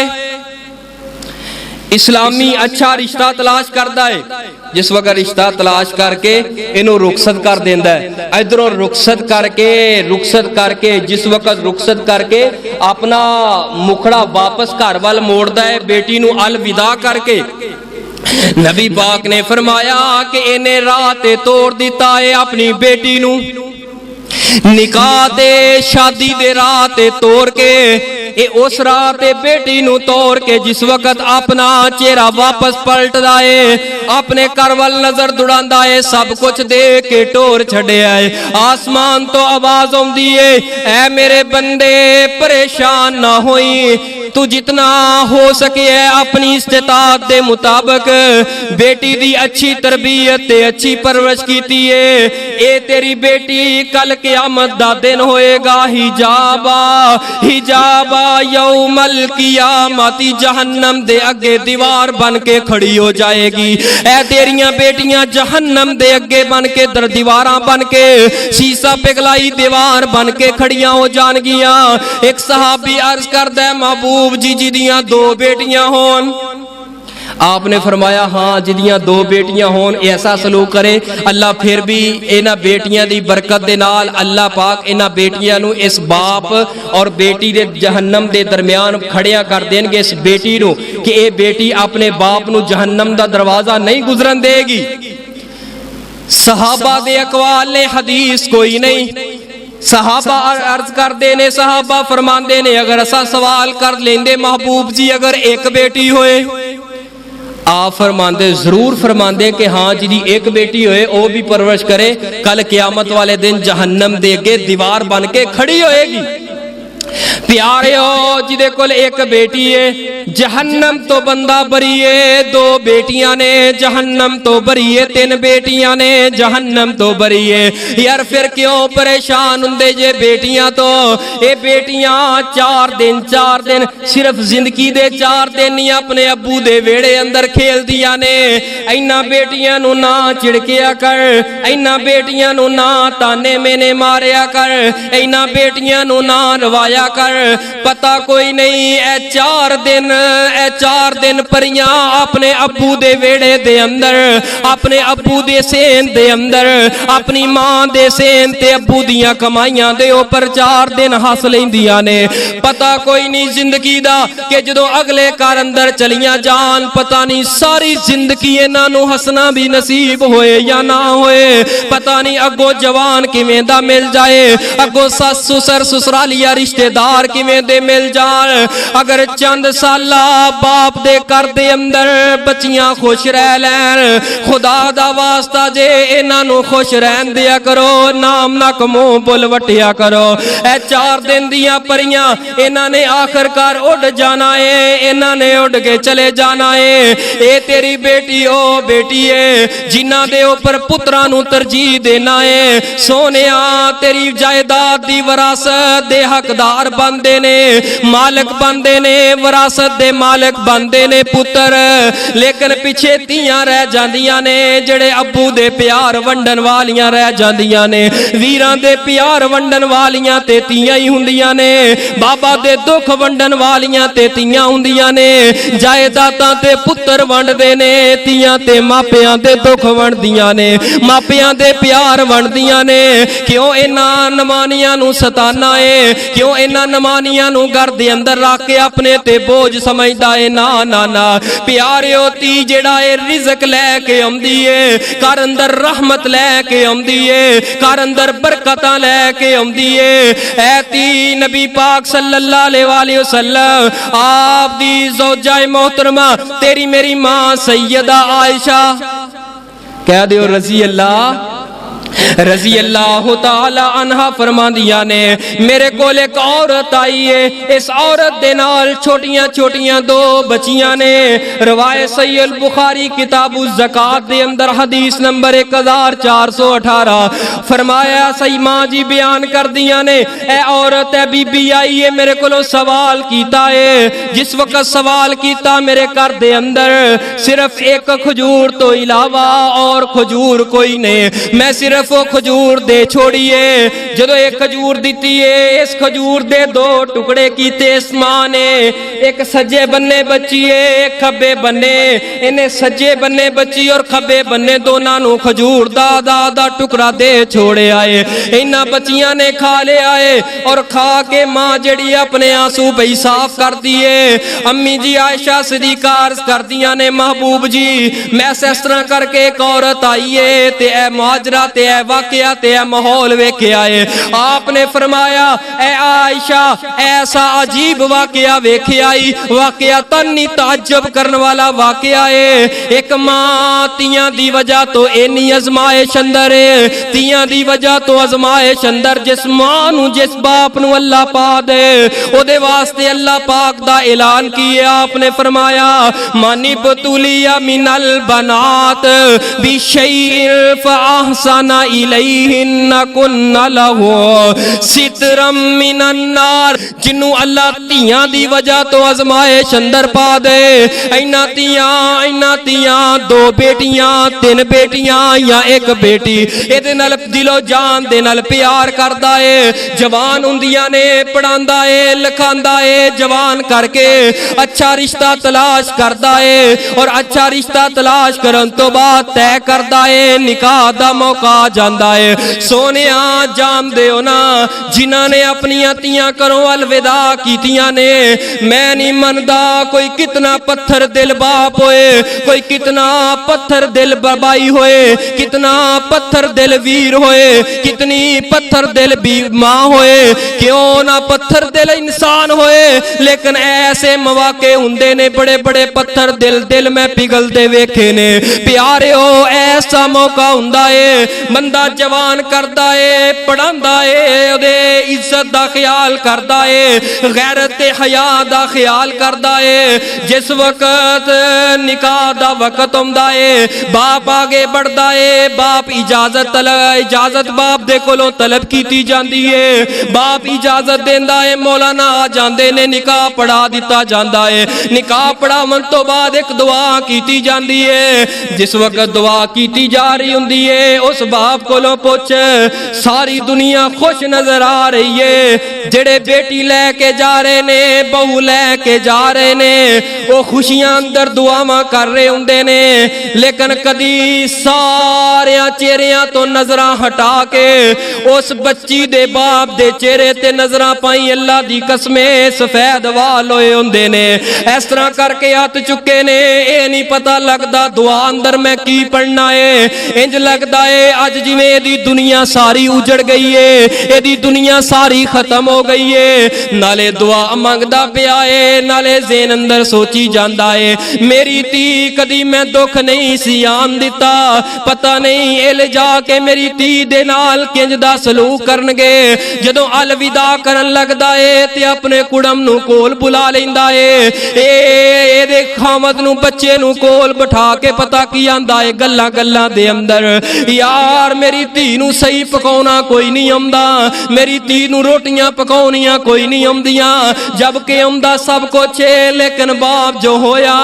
इस्लामी अच्छा रिश्ता तलाश करदा है। जिस वक्त रिश्ता तलाश करके इनू रुखसत कर देंदा है, इधरों रुखसत करके जिस वक्त रुखसत करके अपना मुखड़ा वापस घर वाल मोड़दा है, बेटी नू अलविदा करके, नबी पाक ने फरमाया कि इन्हें राह ते तोड़ दिता है अपनी बेटी नू। निकाह दे शादी दे राह ते तोड़ के ए उस राह ते बेटी नू तोड़ के जिस वक्त अपना चेहरा वापस पलटदा है, अपने घर वाल नजर दुड़ांदा है, सब कुछ दे के टोर छड़िया है। आसमान तो आवाज आउंदी है, ऐ मेरे बंदे परेशान ना होई, तू जितना हो सके अपनी इस्तेताअत दे मुताबिक बेटी दी अच्छी तरबियत ते अच्छी परवरिश कीती है। ए तेरी बेटी कल क़यामत दा दिन होएगा हिजाबा, हिजाबा यौमल कियामती जहन्नम दे अगे दीवार बन के खड़ी हो जाएगी। ऐ तेरियां बेटियां जहन्नम दे अगे बन के दीवारां बन के शीशा पिघलाई दीवार बन के खड़ियां हो जाणगियां। एक सहाबी अर्ज करदा है महबूब जी जिदियां दो बेटियां होन। आपने फरमाया हाँ जिदियां दो बेटियां होन ऐसा सलूक करे अल्लाह फिर भी इन्हां बेटियां दी बरकत दे नाल अल्लाह पाक इन्हां बेटियां नू इस बाप और बेटी दे जहन्नम दे दरमियान खड़िया कर देंगे इस बेटी नू कि ये बेटी अपने बाप नू जहन्नम दा दरवाजा नहीं गुजरन देगी। सहाबा दे अकवाल ने हदीस कोई नहीं। सहाबा अर्ज करते ने सहाबा फरमाते ने अगर असा सवाल कर लेंदे महबूब जी अगर एक बेटी होए आप फरमाते जरूर फरमाते कि हाँ जिदी एक बेटी होए वो भी परवरिश करे कल क़यामत वाले दिन जहन्नम दे अगे दीवार बन के खड़ी होएगी। प्यारे हो जिदे कोल एक बेटी है जहन्नम तो बंदा बरी है। दो बेटियां ने जहन्नम तो बरी है। तीन बेटियां ने जहन्नम तो बरी है। यार फिर क्यों परेशान हुंदे जे बेटियां तो ये बेटियां चार दिन सिर्फ जिंदगी दे 4 दिन ही अपने अब्बू दे वेड़े अंदर खेलदियां ने। इन्हां बेटियां नू ना चिड़किया कर, इन्हां बेटियां नू ना ताने मेने मारिया कर, इन्हां बेटियां नू ना रवाया कर। पता कोई नहीं ए 4 दिन परियां अपने अब्बू दे वेड़े दे अंदर अपने अब्बू दे सेन दे अंदर अपनी मां दे सेन ते अब्बू दियां कमाइयां दे ऊपर 4 दिन हस लैंदियां ने। पता कोई नहीं जिंदगी दा कि जदों अगले घर अंदर चलियां जान पता नहीं सारी जिंदगी इन्हां नू हसना भी नसीब होए या ना होए। पता नहीं अगों जवान किवें दा मिल जाए, अगों सस ससुर ससुरालिया रिश्तेदार किवें दे मिल जान। अगर चंद साला बाप दे घर दे अंदर बच्चियां खुश रह लैन खुदा दा वास्ता जे इन्हां नू खुश रहन दिया करो, नाम नक मुंह बुल वटिया करो। ए 4 दिन दियां परियां इन्हां ने आखिरकार उड़ जाना है, इन्हां ने उड़ के चले जाना है। ए तेरी बेटी ओ बेटी है जिन्हां दे ऊपर पुत्रां नू तरजीह देना है। सोनिया तेरी जायदाद दी विरासत दे हकदार बनदे ने, मालिक बनदे ने, विरासत दे मालिक बनदे ने पुत्र। लेकिन पिछे तियां रह जांदियां ने जेड़े अब्बू दे प्यार वंडन वालियां रह जांदियां ने। वीरां दे प्यार वंडन वालियां ते तियां ही हुंदियां ने, बाबा दे दुख वंडन वालियां ते तियां हुंदियां ने। जायदादां ते पुत्र वंडदे ने, तियां ते मापियां दे दुख वंडदियां ने, मापियां दे प्यार वंडदियां ने। क्यों इन्हां नमानियां नू सताना है, क्यों इन्हां नमानियां नू घर दे अंदर रख के अपने ते बोझ समझदा है। ना ना ना प्यारिओ धी जेड़ा है रिज़्क लैके आउंदी है, घर अंदर रहमत लैके आउंदी है, घर अंदर बरकतां लैके आउंदी है। ऐ धी नबी पाक सल्लल्लाहु अलैहि वसल्लम आप दी ज़ौजाए मोहतरमा तेरी मेरी मां सैयदा आयशा कह दियो रजी अल्लाह तआला अन्हा फरमांदियां ने मेरे कोल एक औरत आई है, इस औरत दे नाल छोटियां छोटियां 2 बच्चियां ने। रवायत सही अल बुखारी किताबु ज़कात दे अंदर हदीस नंबर 1418 फरमाया सही मां जी बयान कर दियां ने ए औरत है बीबी आई है मेरे कोलों सवाल कीता है। जिस वक्त सवाल कीता मेरे घर दे अंदर सिर्फ एक खजूर तो इलावा और खजूर कोई नहीं, मैं सिर्फ वो खजूर दे छोड़िए। जदों एक खजूर दी है इस खजूर दे 2 टुकड़े कीते इस मां ने, एक सज्जे बन्ने बच्ची है एक खब्बे बन्ने, इन्हें सज्जे बन्ने बच्ची और खब्बे बन्ने दोनों नू खजूर दा टुकड़ा दे छोड़े आए। इन्हां बच्चियां ने खा ले आए और खा के मां जड़ी अपने आंसू बई साफ कर दिए। अम्मी जी आयशा सिद्दीका अर्ज कर दियां ने महबूब जी मैं इस तरह करके एक औरत आई है ते ए मुहाजरा ते ए वाकया ते ए माहौल वेख्या है। आपने फरमाया ए आयशा ऐसा अजीब वाकया वेख्या आई, वाकया तन्नी ताज्जुब करने वाला वाकया है। एक मां तियां दी वजह तो इन्नी आजमाइश अंदर है, तियां दी वजह तो आजमाइश अंदर। जिस मां नू जिस बाप नू अल्लाह पा दे ओदे वास्ते अल्लाह पाक दा ऐलान किया। आपने फरमाया मानी बतुलिया मिनल बनात बिशैइन फअहसना इलैहिन्ना कुन्ना लहु सितरम मिनन नार। जिन्नू अल्लाह धीआं दी वजह तो अजमाइश अंदर पा दे, इन्ना धीआं दो बेटियां तीन बेटियां या एक बेटी, इहदे नाल दिलो जान दे नाल प्यार करदा है। जवान हुंदियां ने पढ़ांदा है लिखांदा है, जवान करके अच्छा रिश्ता तलाश करदा है और अच्छा रिश्ता तलाश करन तो बाद तय करदा है, निकाह दा मौका आ जांदा है। सोनिया जानदे हो ना, जिन्हां ने अपनियां धीआं घरों अलविदा कीतियां ने, मैं नहीं मनदा कोई कितना पत्थर दिल बाप होए, कोई कितना पत्थर दिल बाई होए, कितना पत्थर दिल वीर होए, कितनी पत्थर दिल मां होए, क्यों ना पत्थर दिल इंसान होए, लेकिन ऐसे मौके हुंदे ने बड़े बड़े पत्थर दिल में पिघलते वेखे ने। प्यारे हो ऐसा मौका हुंदा है, बंदा जवान करदा है पढ़ांदा है, ओदे इज्जत दा ख्याल करदा है, गैरत ते हया दा ख्याल करदा है। जिस वक्त निकाह दा वक्त हुंदा है, बाप आगे बढ़दा है, बाप इजाजत बाप दे कोलों तलब कीती जांदी है, बाप इजाजत देंदा है, मौलाना आ जांदे ने, निकाह पढ़ा दिता जांदा है। निकाह पढ़ावन तो बाद एक दुआ कीती जांदी है। जिस वक्त दुआ कीती जा रही हुंदी है, उस बाप कोलों पुछ सारी दुनिया खुश नजर आ रही है, जेड़े बेटी लैके जा रहे ने, बहू लैके जा रहे ने, वो खुशियां अंदर दुआवां कर रहे हुंदे ने, लेकिन कदी सारे चेहरियां तो नजरां हटा के उस बच्ची दे बाप दे चेहरे ते नजरां पाई, अल्लाह दी कसमे सफेद वाल होए हुंदे ने। इस तरह करके हथ चुके ने, ये नहीं पता लगदा दुआ अंदर मैं की पढ़ना है। इंज लगदा है अज जिवें एदी दुनिया सारी उजड़ गई है, एदी दुनिया सारी खत्म हो गई है। नाले दुआ मंगदा पिया है, नाले ज़हन अंदर सोची जांदा है, मेरी धी कदी मैं दुख नहीं सी आन दिता, पता नहीं इल जाके मेरी धी दे नाल किंज दा सलूक करनगे। जदों अलविदा करन लगदा है ते अपने कुड़म नू कोल बुला लैंदा है, ए खामद नू बच्चे नू कोल बिठा के पता की आंदा है गल्लां गल्लां दे अंदर, यार मेरी धी नू सही पकाउणा कोई नहीं आउंदा, मेरी धी नू रोटियां पकाउणियां कोई नहीं आउंदियां, जबकि आउंदा सब कुछ है, लेकिन बाप जो होया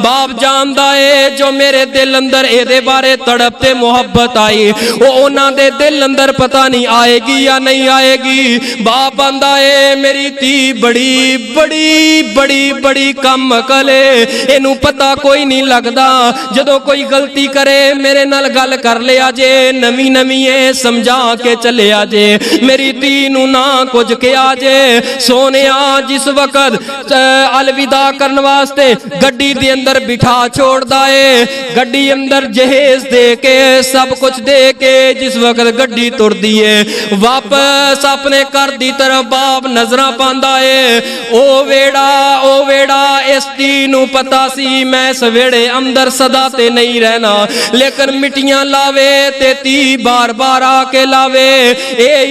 बाप जानदा है, जो मेरे दिल अंदर एदे बारे तड़प ते मुहब्बत आई, वो उन्हां दे दिल अंदर पता नहीं आएगी या नहीं आएगी। बाप आंदा है मेरी धी बड़ी बड़ी बड़ी बड़ी कम अकल है, इनू पता कोई नहीं लगदा, जदों कोई गलती करे मेरे नाल गल कर लिया जे, नवी नवी समझा के चले जे, मेरी धी नू ना कुछ कहा जे। सोनिया जिस वक्त अलविदा करने वास्ते गड्डी दे अंदर बिठा छोड़दा है, गड्डी अंदर जहेज दे के सब कुछ दे के जिस वक्त गड्डी तुरदी है वापस अपने घर दी तरफ बाप नजरां पांदा है, ओ वेड़ा इस धी नू पता सी मैं इस वेड़े अंदर सदा ते नहीं रहना, लेकिन मिट्टियां लावे ते धी बार बार आके लावे।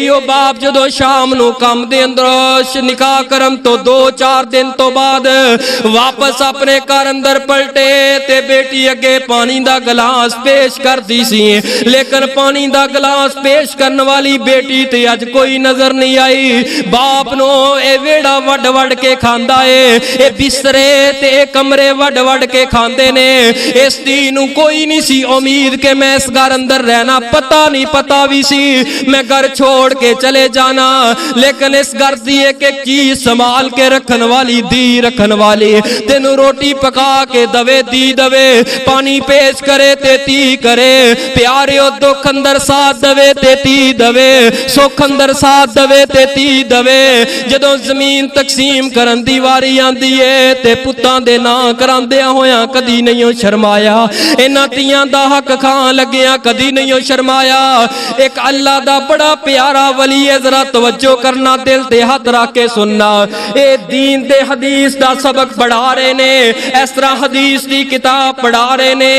यो बाप जदों शाम नू काम दे अंदर निकाह करम तो 2-4 दिन तो बाद वापस अपने घर अंदर पलटे ते बेटी अगे पानी दा गिलास पेश करदी सी, लेकिन पानी दा गिलास पेश करने वाली बेटी ते अज कोई नजर नहीं आई। बाप नो ए वेड़ा वड वड के खांदा है, ए बिस्तरे ते ए कमरे वड वड के खांदे ने। इस धी नू कोई नहीं सी उम्मीद के मैं इस घर अंदर रहना, पता भी सी मैं घर छोड़ के चले जाना, लेकिन इस घर दी एक एक चीज संभाल के रखन वाली धी रखन वाली, तेनू रोटी पका के दवे दी दवे, पानी पेश करे ते धी करे, प्यारे दुख अंदर साथ दवे ते धी दवे, सुख अंदर साथ दवे ते धी दवे। जदों जमीन तकसीम करन दी वारी आंदी है ते पुत्तां दे नां करांदियां होया कदी नहीं शर्माया, इन्हां धीआं दा हक खान लग्गिया कदी नहीं शर्माया। एक अल्लाह दा बड़ा प्यारा वली है, जरा तवज्जो करना, दिल ते हाथ रख के सुनना, ए दीन ते हदीस दा सबक पढ़ा रहे ने, इस तरह हदीस दी किताब पढ़ा रहे ने।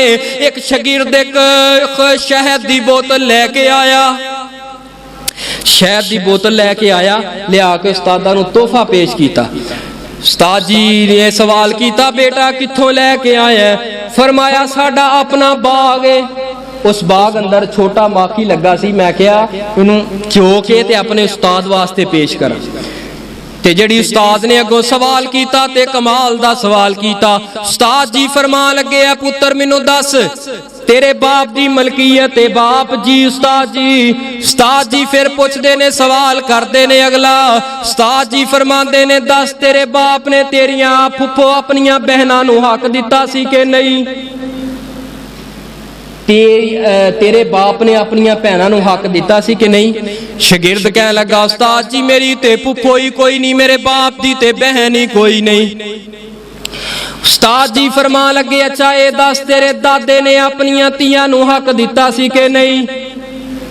एक शागिर्द एक शहद दी बोतल लेके आया, शहद दी बोतल लेके आया, लिया के उस्तादा नू तोहफा पेश किया। उस्ताद जी ने सवाल किया बेटा कित्थों लेके आया? फरमाया साडा अपना बाग है, उस बाग अंदर छोटा माखी लगा सी। मैं क्या इनू चो के ते अपने उस्ताद वास्ते पेश करा। ते जड़ी उस्ताद ने अगों सवाल कीता ते कमाल दा सवाल कीता। उस्ताद जी फरमान लगे आ पुत्र मैनू दस तेरे बाप दी मलकीयत है। बाप जी उस्ताद जी फिर पुछदे ने सवाल करदे ने अगला। उस्ताद जी फरमांदे ने दस तेरे बाप ने तेरियां फुफो अपनियां बहनां नू हक दिता सी कि नहीं? तेरे बाप ने अपनियां भैनां नू हक दिता सी कि नहीं? शागिर्द कह लगा उस्ताद जी मेरी ते फुफो ही कोई नहीं, मेरे बाप दी ते बहन ही कोई नहीं। उस्ताद जी फरमा लगे अच्छा ये दस तेरे दादे ने अपनियां तियां नू हक दिता सी कि नहीं?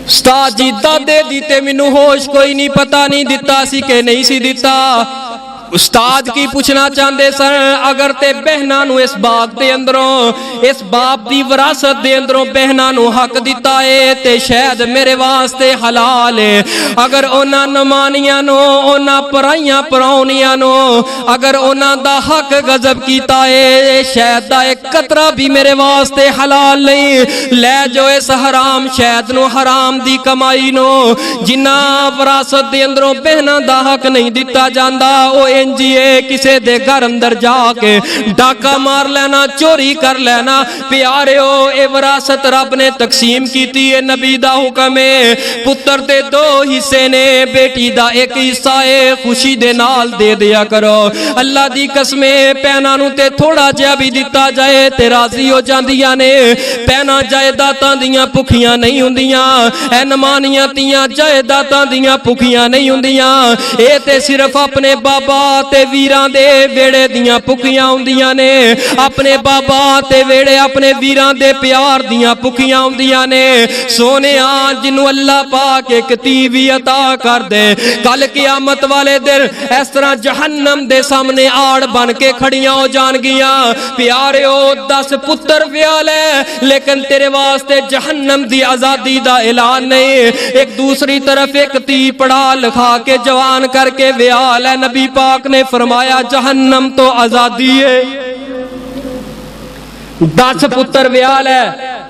उस्ताद जी दादे दी ते मैनू होश कोई नहीं, पता नहीं दिता सी कि नहीं सी दिता। उस्ताद की पूछना चाहते सर अगर ते बहना नू इस बाग दे अंदरों इस बाप दी विरासत दे अंदरों बहना नू हक दिता है ते शायद मेरे वास्ते हलाल है। अगर ओना नमानियां नो ओना पराइयां परौनियां नो अगर ओना दा हक गजब कीता है शायद दा एक कतरा भी मेरे वास्ते हलाल नहीं। ले जो इस हराम शायद नो हराम दी कमाई नो जिन्ना विरासत दे अंदरों बहना दा हक नहीं दिता जांदा ओ इंजिए किसे दे घर अंदर जाके डाका मार लेना चोरी कर लेना। प्यारे ओ ए विरासत रब ने तकसीम कीती है, नबी दा हुक्म है। पुत्र दे दो हिस्से ने बेटी दा एक हिस्सा है, खुशी दे नाल दे दिया करो। अल्लाह दी कसमे पैना नू ते थोड़ा जिहा भी दिता जाए ते राजी हो जांदियां ने। पैना जायदातां दियां भुखियां नहीं हुंदियां, ऐ नमानियां तियां जायदातां दियां भुखियां नहीं हुंदियां। ए ते सिर्फ अपने बाबा ते वीरां दे वेड़े दियां भुखियां हुंदियां ने। अपने बाबा ते वेड़े अपने वीरां दे प्यार दियां भुखियां हुंदियां ने। सोनिया जिन्नू अल्लाह पाक एक तीवी अता कर दे कल क़यामत वाले दिन इस तरह जहन्नम दे सामने आड़ बन के खड़ियां हो जाणगियां। प्यारे ओ 10 पुत्र ब्याह ले लेकिन तेरे वास्ते जहन्नम दी आजादी दा ऐलान नहीं। एक दूसरी तरफ एक ती पढ़ा लिखा के जवान करके ब्याह ले। नबी पाक ने फरमाया जहन्नम तो आजादी है। 10 पुत्र ब्याह ले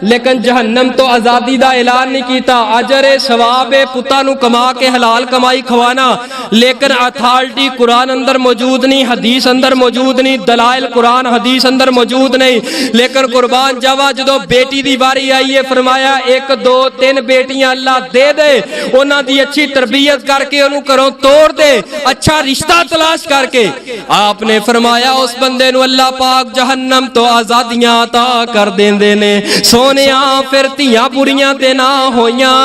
लेकिन जहन्नम तो आजादी दा ऐलान नहीं किया। अजर सवाब है पुत्ता नू कमा के हलाल कमाई खवाना लेकिन अथॉरिटी कुरान अंदर मौजूद नहीं, हदीस अंदर मौजूद नहीं, दलाइल कुरान हदीस अंदर मौजूद नहीं। लेकिन कुर्बान जावा जो बेटी दी बारी आई है फरमाया 1 2 3 बेटियां अल्लाह दे दे, उन्हां दी अच्छी तरबियत करके उन्होंने घरों तोड़ दे, अच्छा रिश्ता तलाश करके। आपने फरमाया उस बंदे नू अल्लाह पाक जहन्नम तो आजादियां अता कर देंदे ने। सोनिया फिर धियां बुरियां ते ना होइयां,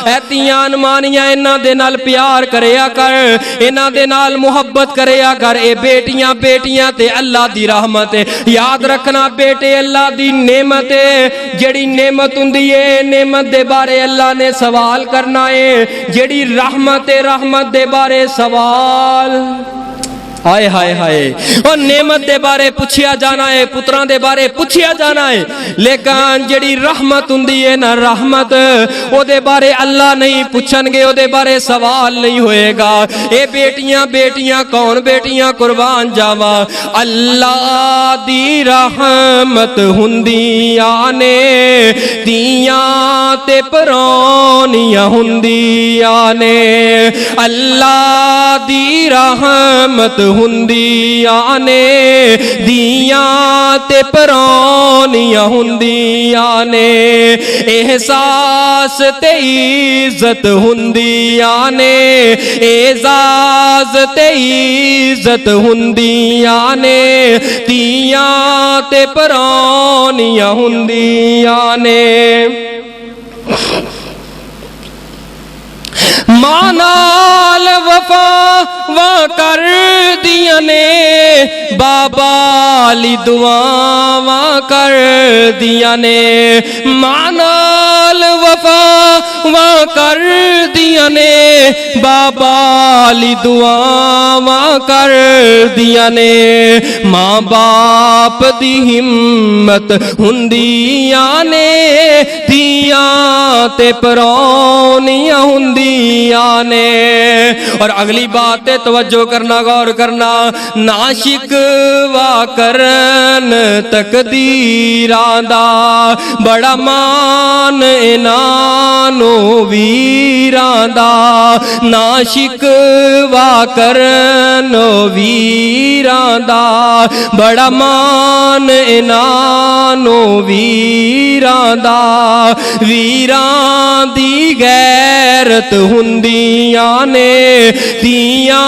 ऐ धियां अनमानियां इन्हां दे नाल प्यार करेया कर, इन्हां दे नाल मुहब्बत करेया कर। ए बेटियां बेटियां ते अल्लाह दी रहमत है। याद रखना बेटे अल्लाह दी नेमत है। जेड़ी नेमत हुंदी है नेमत दे बारे अल्लाह ने सवाल करना है, जेड़ी रहमत है रहमत दे बारे सवाल। हाय हाय हाय और नेमत दे बारे पूछिया जाना है, पुत्रां दे बारे पूछिया जाना है। लेकिन जेड़ी रहमत हुंदी है ना रहमत ओदे बारे अल्लाह नहीं पूछणगे, ओदे बारे सवाल नहीं होएगा। ए बेटियां बेटियां कौन बेटियां कुर्बान जावा। अल्लाह दी रहमत हुंदियां ने तियां ते परौनियां हुंदियां ने। अल्लाह दी रहमत हुंदियां ने दियां ते परौनियां हुंदियां ने। एहसास ते इज्जत हुंदियां ने, एजाज ते इज्जत हुंदियां ने दियां ते परौनियां हुंदियां ने। मां नाल वफा वा कर दिया ने, बाबा ली दुआवां कर दिया ने। मां नाल नाल वफा वा कर दिया ने, बाबा ली दुआवा कर दिया ने। मां बाप दी हिम्मत हुंदिया ने, दिया ते परौनिया हुंदिया ने। और अगली बात है, तवज्जो करना, गौर करना, नाशिक वा करन तकदीरां दा, बड़ा मान इनानो वीरां दा। नाशिक वा करन वीरां दा, बड़ा मान इनानो वीरां दा। वीरां दी गैरत हुंदिया ने, दिया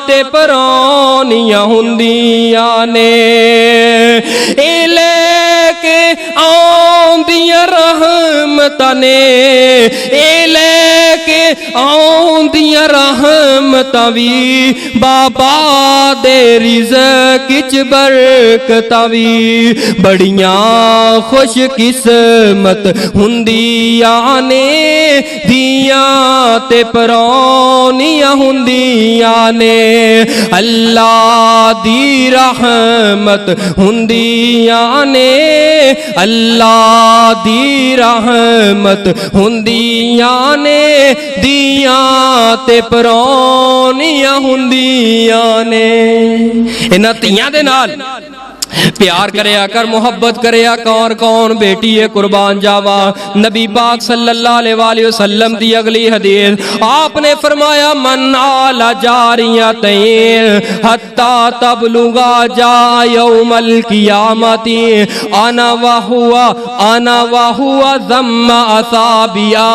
ते परौनिया हुंदिया ने। ए लेके आउंदिया रहमतां ने, ए लेके आउंदिया रहमतां वी, बाबा दे रिज़्क़ च बरकतां वी। बड़ियां खुश किस्मत हुंदिया ने, दिया ते परौनिया हुंदिया ने। अल्लाह दी रहमत हुंदिया ने, अल्लाह दी रहमत हुंदिया ने, दिया ते परौनिया हुंदिया ने। इन्हां धीआं दे नाल प्यार करया कर, मोहब्बत करया कर। कौन बेटी है कुर्बान जावा। नबी पाक सल्लल्लाहु अलैहि वसल्लम दी अगली हदीस, आपने फरमाया, मन आला जारियतैन हत्ता तबलुगा जा यौमल कियामती, आना व हुआ ज़म्मा असाबिया।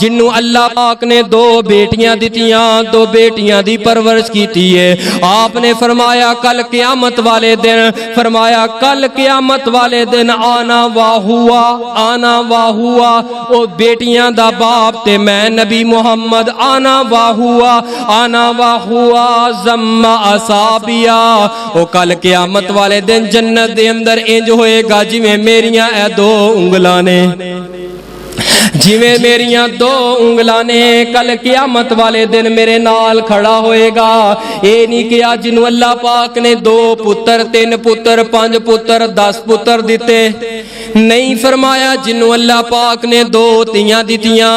जिन्नू अल्लाह पाक ने दो बेटियां दितियां, दो बेटियां दी परवरिश कीती है। आपने फरमाया कल क़यामत वाले दिन, फरमाया कल क़यामत वाले दिन, आना वाहुआ ओ बेटियां दा बाप ते मैं नबी मुहम्मद, आना वाहुआ ज़म्मा असाबिया। ओ कल क़यामत वाले दिन जन्नत दे अंदर इंज होएगा जिवें मेरियां ए दो उंगलां ने, जिवें मेरियां दो उंगलां ने। कल क़यामत वाले दिन मेरे नाल खड़ा होएगा। ये नहीं कि अज नूं अल्लाह पाक ने 2 पुत्र 3 पुत्र 5 पुत्र 10 पुत्र दिते, नहीं फरमाया जिन्नू अल्लाह पाक ने 2 धीआं दितियां,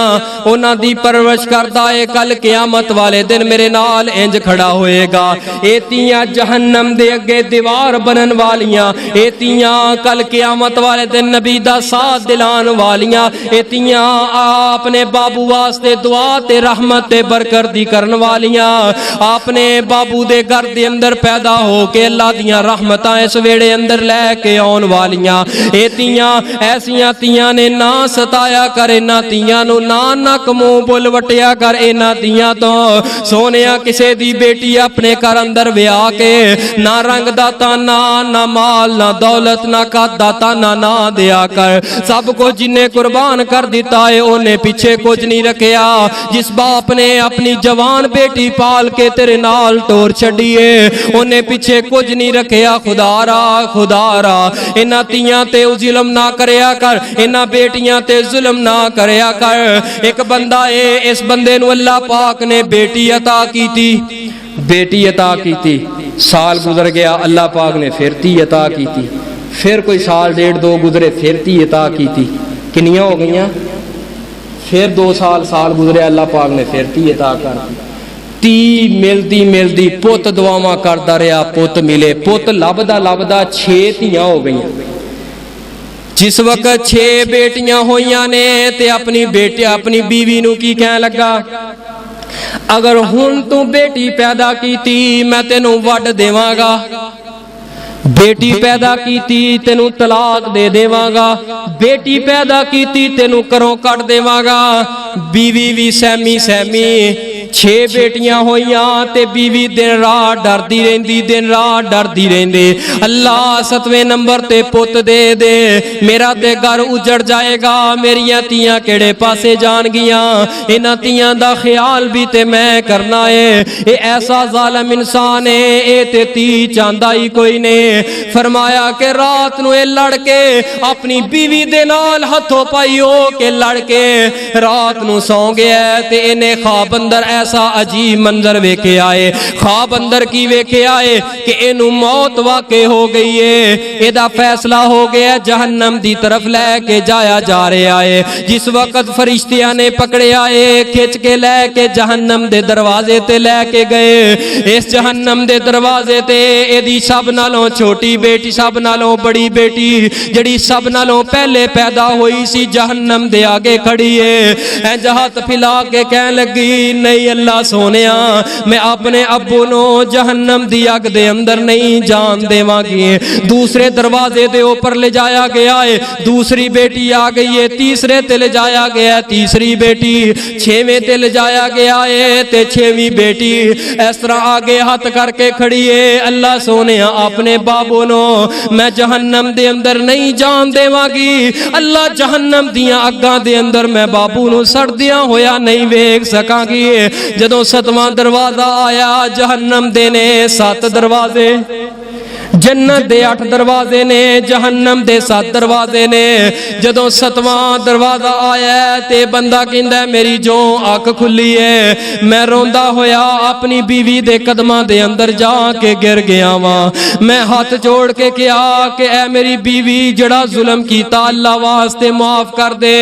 उन्हां दी परवरिश करदा है। कल क़यामत वाले दिन मेरे नाल इंज खड़ा होएगा। ये धीआं जहन्नम दे अगे दीवार बनन वालियां, ये धीआं कल क़यामत वाले दिन नबी दा साथ दिलान वालियां, ये धीआं अपने बाबू वास्ते दुआ ते रहमत ते बरकत दी करन वालियां, अपने बाबू दे घर दे अंदर पैदा हो के अल्लाह दियां रहमतां इस वेड़े अंदर लैके आउण वालियां। ये धीआं ऐसियां धीआं ने, ना सताया कर इन्हां धीआं नूं, ना नक मूंह बुल वटिया कर इन्हां धीआं तो। सोनिया किसे दी बेटी अपने घर अंदर विआह के, ना रंग दा ताना, ना माल, ना दौलत, ना कद दा ताना ना दिया कर। सब कुछ जिन्हें कुर्बान कर दिता है उन्हें पीछे कुछ नहीं रखिया। जिस बाप ने अपनी जवान बेटी पाल के तेरे नाल टोर छड़ी है, उन्हें पीछे कुछ नहीं रखिया। खुदारा इन्हां धीआं ते जुल्म ना करया कर, इन्हां बेटियां ते जुल्म ना करया कर। एक बंदा है, इस बंदे नूं अल्लाह पाक ने बेटी अता कीती, साल गुजर गया, अल्लाह पाक ने फिर धी अता कीती, फिर कोई साल 1.5-2 गुजरे, फिर धी अता कीती, किन्नियां हो गईयां? फिर 2 साल गुजरे, अल्लाह पाक ने फिर धी अता कर। धी मिलदी पुत दुआवां करदा रहा, पुत मिले, पुत लभदा 6 धीआं हो गईयां। जिस वक्त 6 बेटियां होइयां ने ते अपनी बीवी नूं की कहन लगा, अगर हुण तू बेटी पैदा कीती मैं तेनू वड देवांगा, बेटी पैदा कीती तेनू तलाक दे देवांगा, बेटी पैदा कीती तेनू घरों कट देवांगा। बीवी भी सहमी 6 बेटियां होइयां ते बीवी दिन रात डरदी रहिंदी, दिन रात डरदी रहिंदे, अल्लाह 7वें नंबर ते पुत दे दे, मेरा ते घर उजड़ जाएगा, मेरियां तियां केड़े पासे जान गियां, इन्हां तियां दा ख्याल भी ते मैं करना है। ये ऐसा जालिम इंसान है, ये ते ती चांदा ही कोई नहीं। फरमाया कि रात नूं लड़के अपनी बीवी दे नाल हथों पाई हो के लड़के रात नूं सौ गया ते इन्हें ख्वाब अंदर ऐसा अजीब मंजर वेखे आए। ख्वाब अंदर की वेखे आए कि इनू मौत वाके हो गई है, एदा फैसला हो गया, जहन्नम दी तरफ लेके जाया जा रहा है। जिस वक्त फरिश्तियां ने पकड़े आए, खिंच के लेके जहन्नम दे दरवाजे ते लेके गए। इस जहन्नम दे दरवाजे ते एदी सब नालों छोटी बेटी, सब नालों बड़ी बेटी जड़ी सब नालों पहले पैदा हुई सी, जहन्नम दे आगे खड़ी है। इंज हाथ फिला के कह लगी, नहीं अल्लाह सोनिया, मैं अपने अब्बू नो जहन्नम दी अग दे अंदर नहीं जान देवांगी। दूसरे दरवाजे दे ऊपर ले जाया गया है, दूसरी बेटी आ गई है, तीसरे ते ले जाया गया, तीसरी बेटी, 6वें ते ले जाया गया है ते 6वीं बेटी इस तरह आगे हाथ करके खड़ी है। अल्लाह सोने अपने बाबू नो मैं जहन्नम दे अंदर नहीं जान देवांगी, अल्लाह जहन्नम दियां अग्गां दे अंदर मैं बाबू नु सड़दियां होया नहीं वेख सकांगी। जदों 7वां दरवाजा आया, जहन्नम दे ने 7 दरवाजे, जन्नत दे 8 दरवाजे ने, जहन्नम दे 7 दरवाजे ने। जदों 7वां दरवाजा आया ते बंदा कहंदा मेरी जो अख खुली है, मैं रोंदा होया अपनी बीवी दे कदमां दे अंदर जाके गिर गया वां। मैं हाथ जोड़ के कहा कि ऐ मेरी बीवी, जड़ा जुल्म कीता अल्लाह वास्ते माफ कर दे,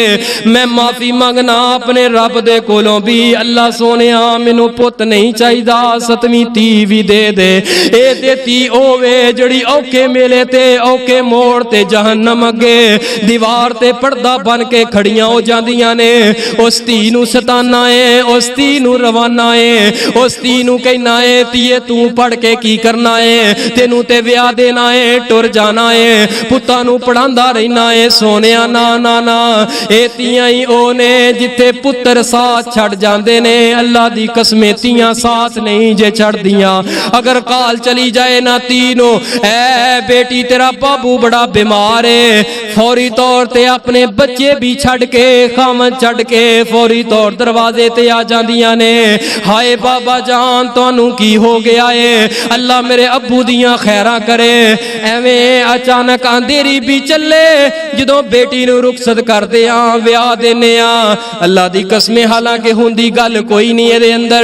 मैं माफी मंगना अपने रब दे कोलों भी। अल्लाह सोनिया मैनू पुत नहीं चाहिदा, 7वीं धी भी दे दे। ए देती ओवे जड़ी औखे मेले ते औखे मोड़ ते जहन्नम अगे दीवार ते पर्दा बन के खड़ियां हो जांदियां ने। उस धी नू सताना है, उस धी नू रवाना है, उस धी नू कहना है धीए तू पढ़ के की करना है, तेनू ते विआह देना है, टुर जाना है, पुत्तां नू पढ़ांदा रहना है। सोनिया ना ना ना, ए तियां ही ओ ने जिथे पुत्र साथ छड़ जांदे ने, अल्लाह दी कसम तियां साथ नहीं जे छड़दियां। अगर काल चली जाए ना तीनों, ऐ बेटी तेरा बाबू बड़ा बीमार है, फौरी तौर ते अपने बच्चे भी छड़ के, खामन छड़ के फौरी तौर दरवाजे ते आ जांदियां ने। हाय बाबा जान तुहानू की हो गया है, अल्लाह मेरे अब्बू दियां खैरां करे। एवें अचानक अंधेरी भी चले, जदों बेटी नू रुखसत करदे आ, विआह देने आ, अल्लाह दी कसम हालांकि हुंदी गल कोई नहीं इहदे अंदर।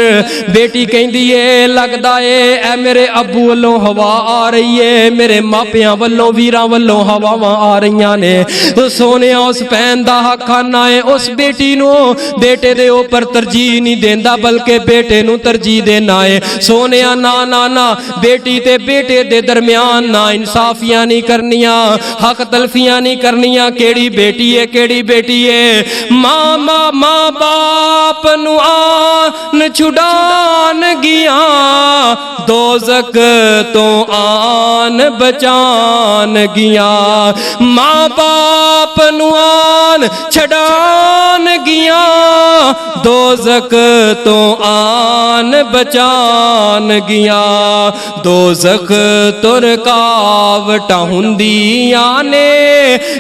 बेटी कहंदी है लगदा है ऐ मेरे अब्बू वल्लों हवा आ रही है, मेरे मापियां वल्लों वीरां वल्लों हवावां आ रहीआं ने। सोने उस भैन दा हक खाना है, उस बेटी नू बेटे दे ऊपर तरजीह नहीं देंदा बल्कि बेटे नू तरजीह देना है। सोने ना ना ना, बेटी ते बेटे दे दरमियान ना इंसाफियां नहीं करनियां, हक तलफियां नहीं करनियां। केड़ी बेटी है, केड़ी बेटी है, मां बाप नू आन छुड़ान गिया, दोज़ख तो आन बचान गिया। मां बाप नू आन छड़ान गिया, दोज़ख तो आन बचान गिया। दोज़ख तो रुकावटां हुंदियां ने,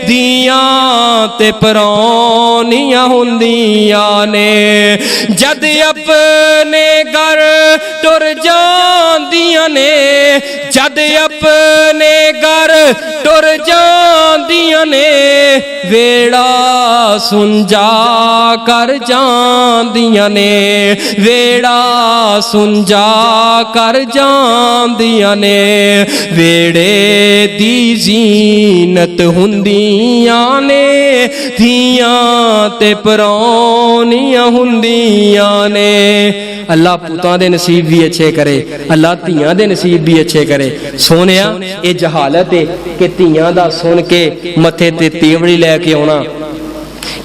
दियां ते परौनियां हुंदियां ने। जद अपने घर टुर जांदियां ने, जद अपने घर टुर जांदियां ने, वेड़ा सुंजा कर जांदियां ने, वेड़ा सुंजा कर जांदियां ने। वेड़े दी जीनत हुंदियां ने, धियां ते परौनियां हुंदियां ने। अल्लाह पुतां दे नसीब भी अच्छे करे, अल्लाह धियां दे नसीब भी अच्छे करे। सोनिया ये जहालत है कि धियां दा सुन के मथे ते तेवड़ी लैके आउणा,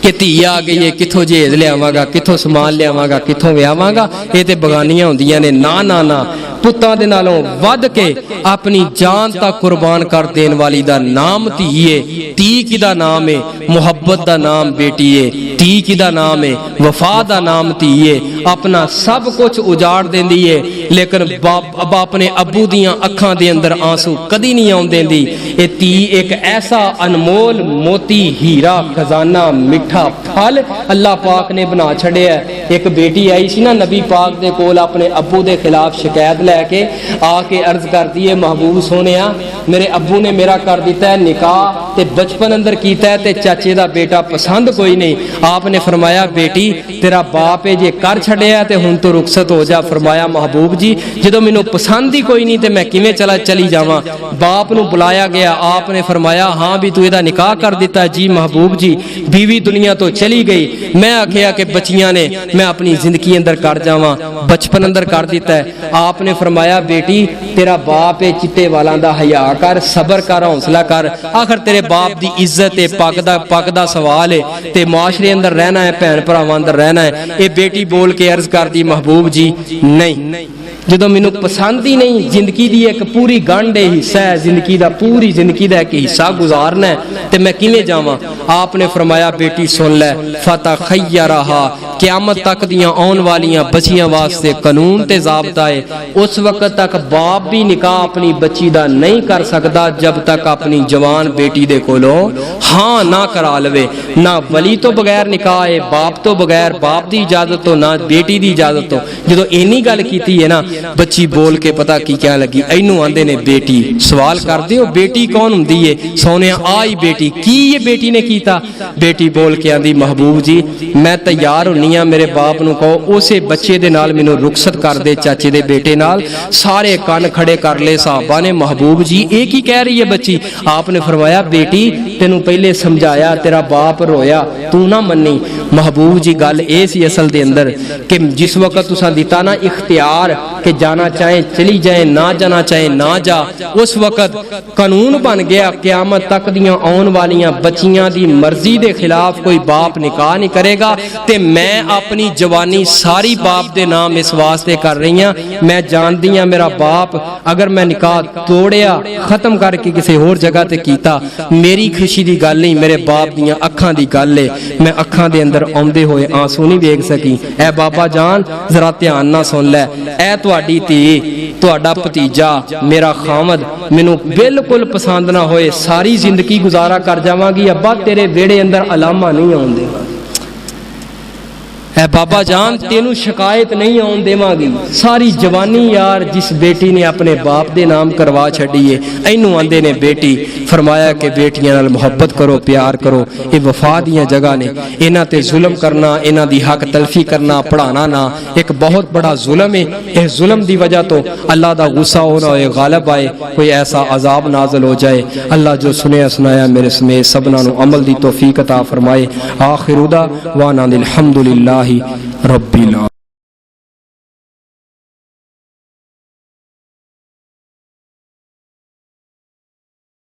कि धी आ गई है, कितों जेज लियावांगा, कितों समान लियावांगा, कितों विआवांगा, ये तो बगानियां होंदियां ने। ना ना ना, पुत्तां दे नालों वध के अपनी जान तक कुर्बान कर देन वाली दा नाम धी है। धी किदा नाम है? मुहब्बत दा नाम बेटी है। धी किदा नाम है? वफा दा नाम धी है। अपना सब कुछ उजाड़ देंदी है, लेकिन बाप अपने अब्बू दियां अखां दे अंदर आंसू कदी नहीं आउण देंदी। ये धी एक ऐसा अनमोल मोती, हीरा, खजाना, मिठा फल अल्लाह पाक ने बना छड़िया। एक बेटी आई सी ना नबी पाक दे कोल अपने अब्बू दे खिलाफ शिकायत लैके आके अर्ज करती है, महबूब सोनिया मेरे अब्बू ने मेरा कर दिता है निकाह ते बचपन अंदर कीता है ते चाचे दा बेटा पसंद कोई नहीं। आपने फरमाया बेटी तेरा बाप है जे कर छड़िया ते हुण तो रुखसत हो जा। फरमाया महबूब जी जदों मैनू पसंद ही कोई नहीं ते मैं किवें चली जावां। बाप नू बुलाया गया, आपने फरमाया हाँ भी तू इहदा निकाह कर दिता? जी महबूब जी बीवी दुनिया तो चली गई, मैं आखिया कि बच्चियां ने मैं अपनी जिंदगी अंदर कर जावां, बचपन अंदर कर दिता है। आपने फरमाया बेटी तेरा बाप है चिट्टे वालां दा हया कर, सबर कर, हौसला कर, आखिर तेरे बाप दी इज्जत है, पग दा सवाल है ते माशरे अंदर रहना है, भैन भरावां अंदर रहना है। ये बेटी बोल के अर्ज करदी महबूब जी नहीं, जदों मैनू पसंद ही नहीं, जिंदगी दी एक पूरी गंढ है, हिस्सा है जिंदगी दा, पूरी जिंदगी दा एक हिस्सा गुजारना है ते मैं किवें जावां? आपने फरमाया बेटी सुन लै, फतखय्यरहा क़यामत तक दियां आउण वालियां बच्चियां वास्ते कानून ते ज़ाब्ता है। उस वक्त तक बाप भी निकाह अपनी बच्ची दा नहीं कर सकदा जब तक अपनी जवान बेटी दे कोलों हाँ ना करा लवे। ना वली तो बगैर निकाह है, बाप तो बगैर, बाप दी इजाजत तो ना बेटी दी इजाजत तो। जदों इन्नी गल कीती है ना बच्ची बोल के पता की क्या लगी, इनू आंदे ने बेटी। सवाल करदे हो बेटी कौन हुंदी है? सोनिया आई बेटी। की ये बेटी ने कीता? बेटी बोल के आंदी महबूब जी मैं तैयार हुन्नी आ, मेरे बाप नू कहो उसे बच्चे दे नाल मैनू रुखसत कर दे, चाचे दे बेटे नाल। सारे कान खड़े कर ले साहबा ने, महबूब जी एक ही कह रही है बच्ची। आपने फरमाया बेटी तेनू पहले समझाया, तेरा बाप रोया, तू ना मन्नी। महबूब जी गल ए सी असल दे अंदर कि जिस वक्त तुसा दिता ना इख्तियार कि जाना चाहे चली जाए, ना जाना चाहे ना जा, उस वक्त कानून बन गया क़यामत तक दियां आउण वालियां बच्चियां दी मर्जी दे खिलाफ कोई बाप निकाह नहीं करेगा। ते मैं अपनी जवानी सारी बाप दे नाम इस वास्ते कर रही हां, मैं जानदी हां मेरा बाप अगर मैं निकाह तोड़िया खत्म करके किसी होर जगह ते कीता मेरी खुशी दी गल नहीं, मेरे बाप दियां अखां दी गल है। मैं अखां दे अंदर आउंदे होए आंसू नहीं वेख सकी। ऐ बाबा जान जरा ध्यान ना सुन लै, ऐ तुहाडी धी तुहाडा भतीजा मेरा खामद मैनू बिल्कुल पसंद ना होए, सारी जिंदगी गुजारा कर जावांगी, अब्बा तेरे वेड़े अंदर अलामा नहीं आउण देवांगी। है बाबा जान तेनू शिकायत नहीं आउण देवांगी। सारी जवानी यार जिस बेटी ने अपने बाप दे नाम करवा छड़ी है, इनू आंदे ने बेटी। फरमाया कि बेटियां नाल मुहब्बत करो, प्यार करो, ये वफा दियां जगह ने। इन्हां ते जुल्म करना, इन्हां दी हक तलफी करना, पढ़ाना ना एक बहुत बड़ा जुल्म है। इस जुल्म दी वजह तो अल्लाह दा गुस्सा होना होए, गालिब आए, कोई ऐसा अजाब नाज़िल हो जाए। अल्लाह जो सुने सुनाया मेरे समेत सबना नू अमल दी तौफीक अता फरमाए। आखिर दावाना अल्हम्दुलिल्लाहि रब्बिल आलमीन।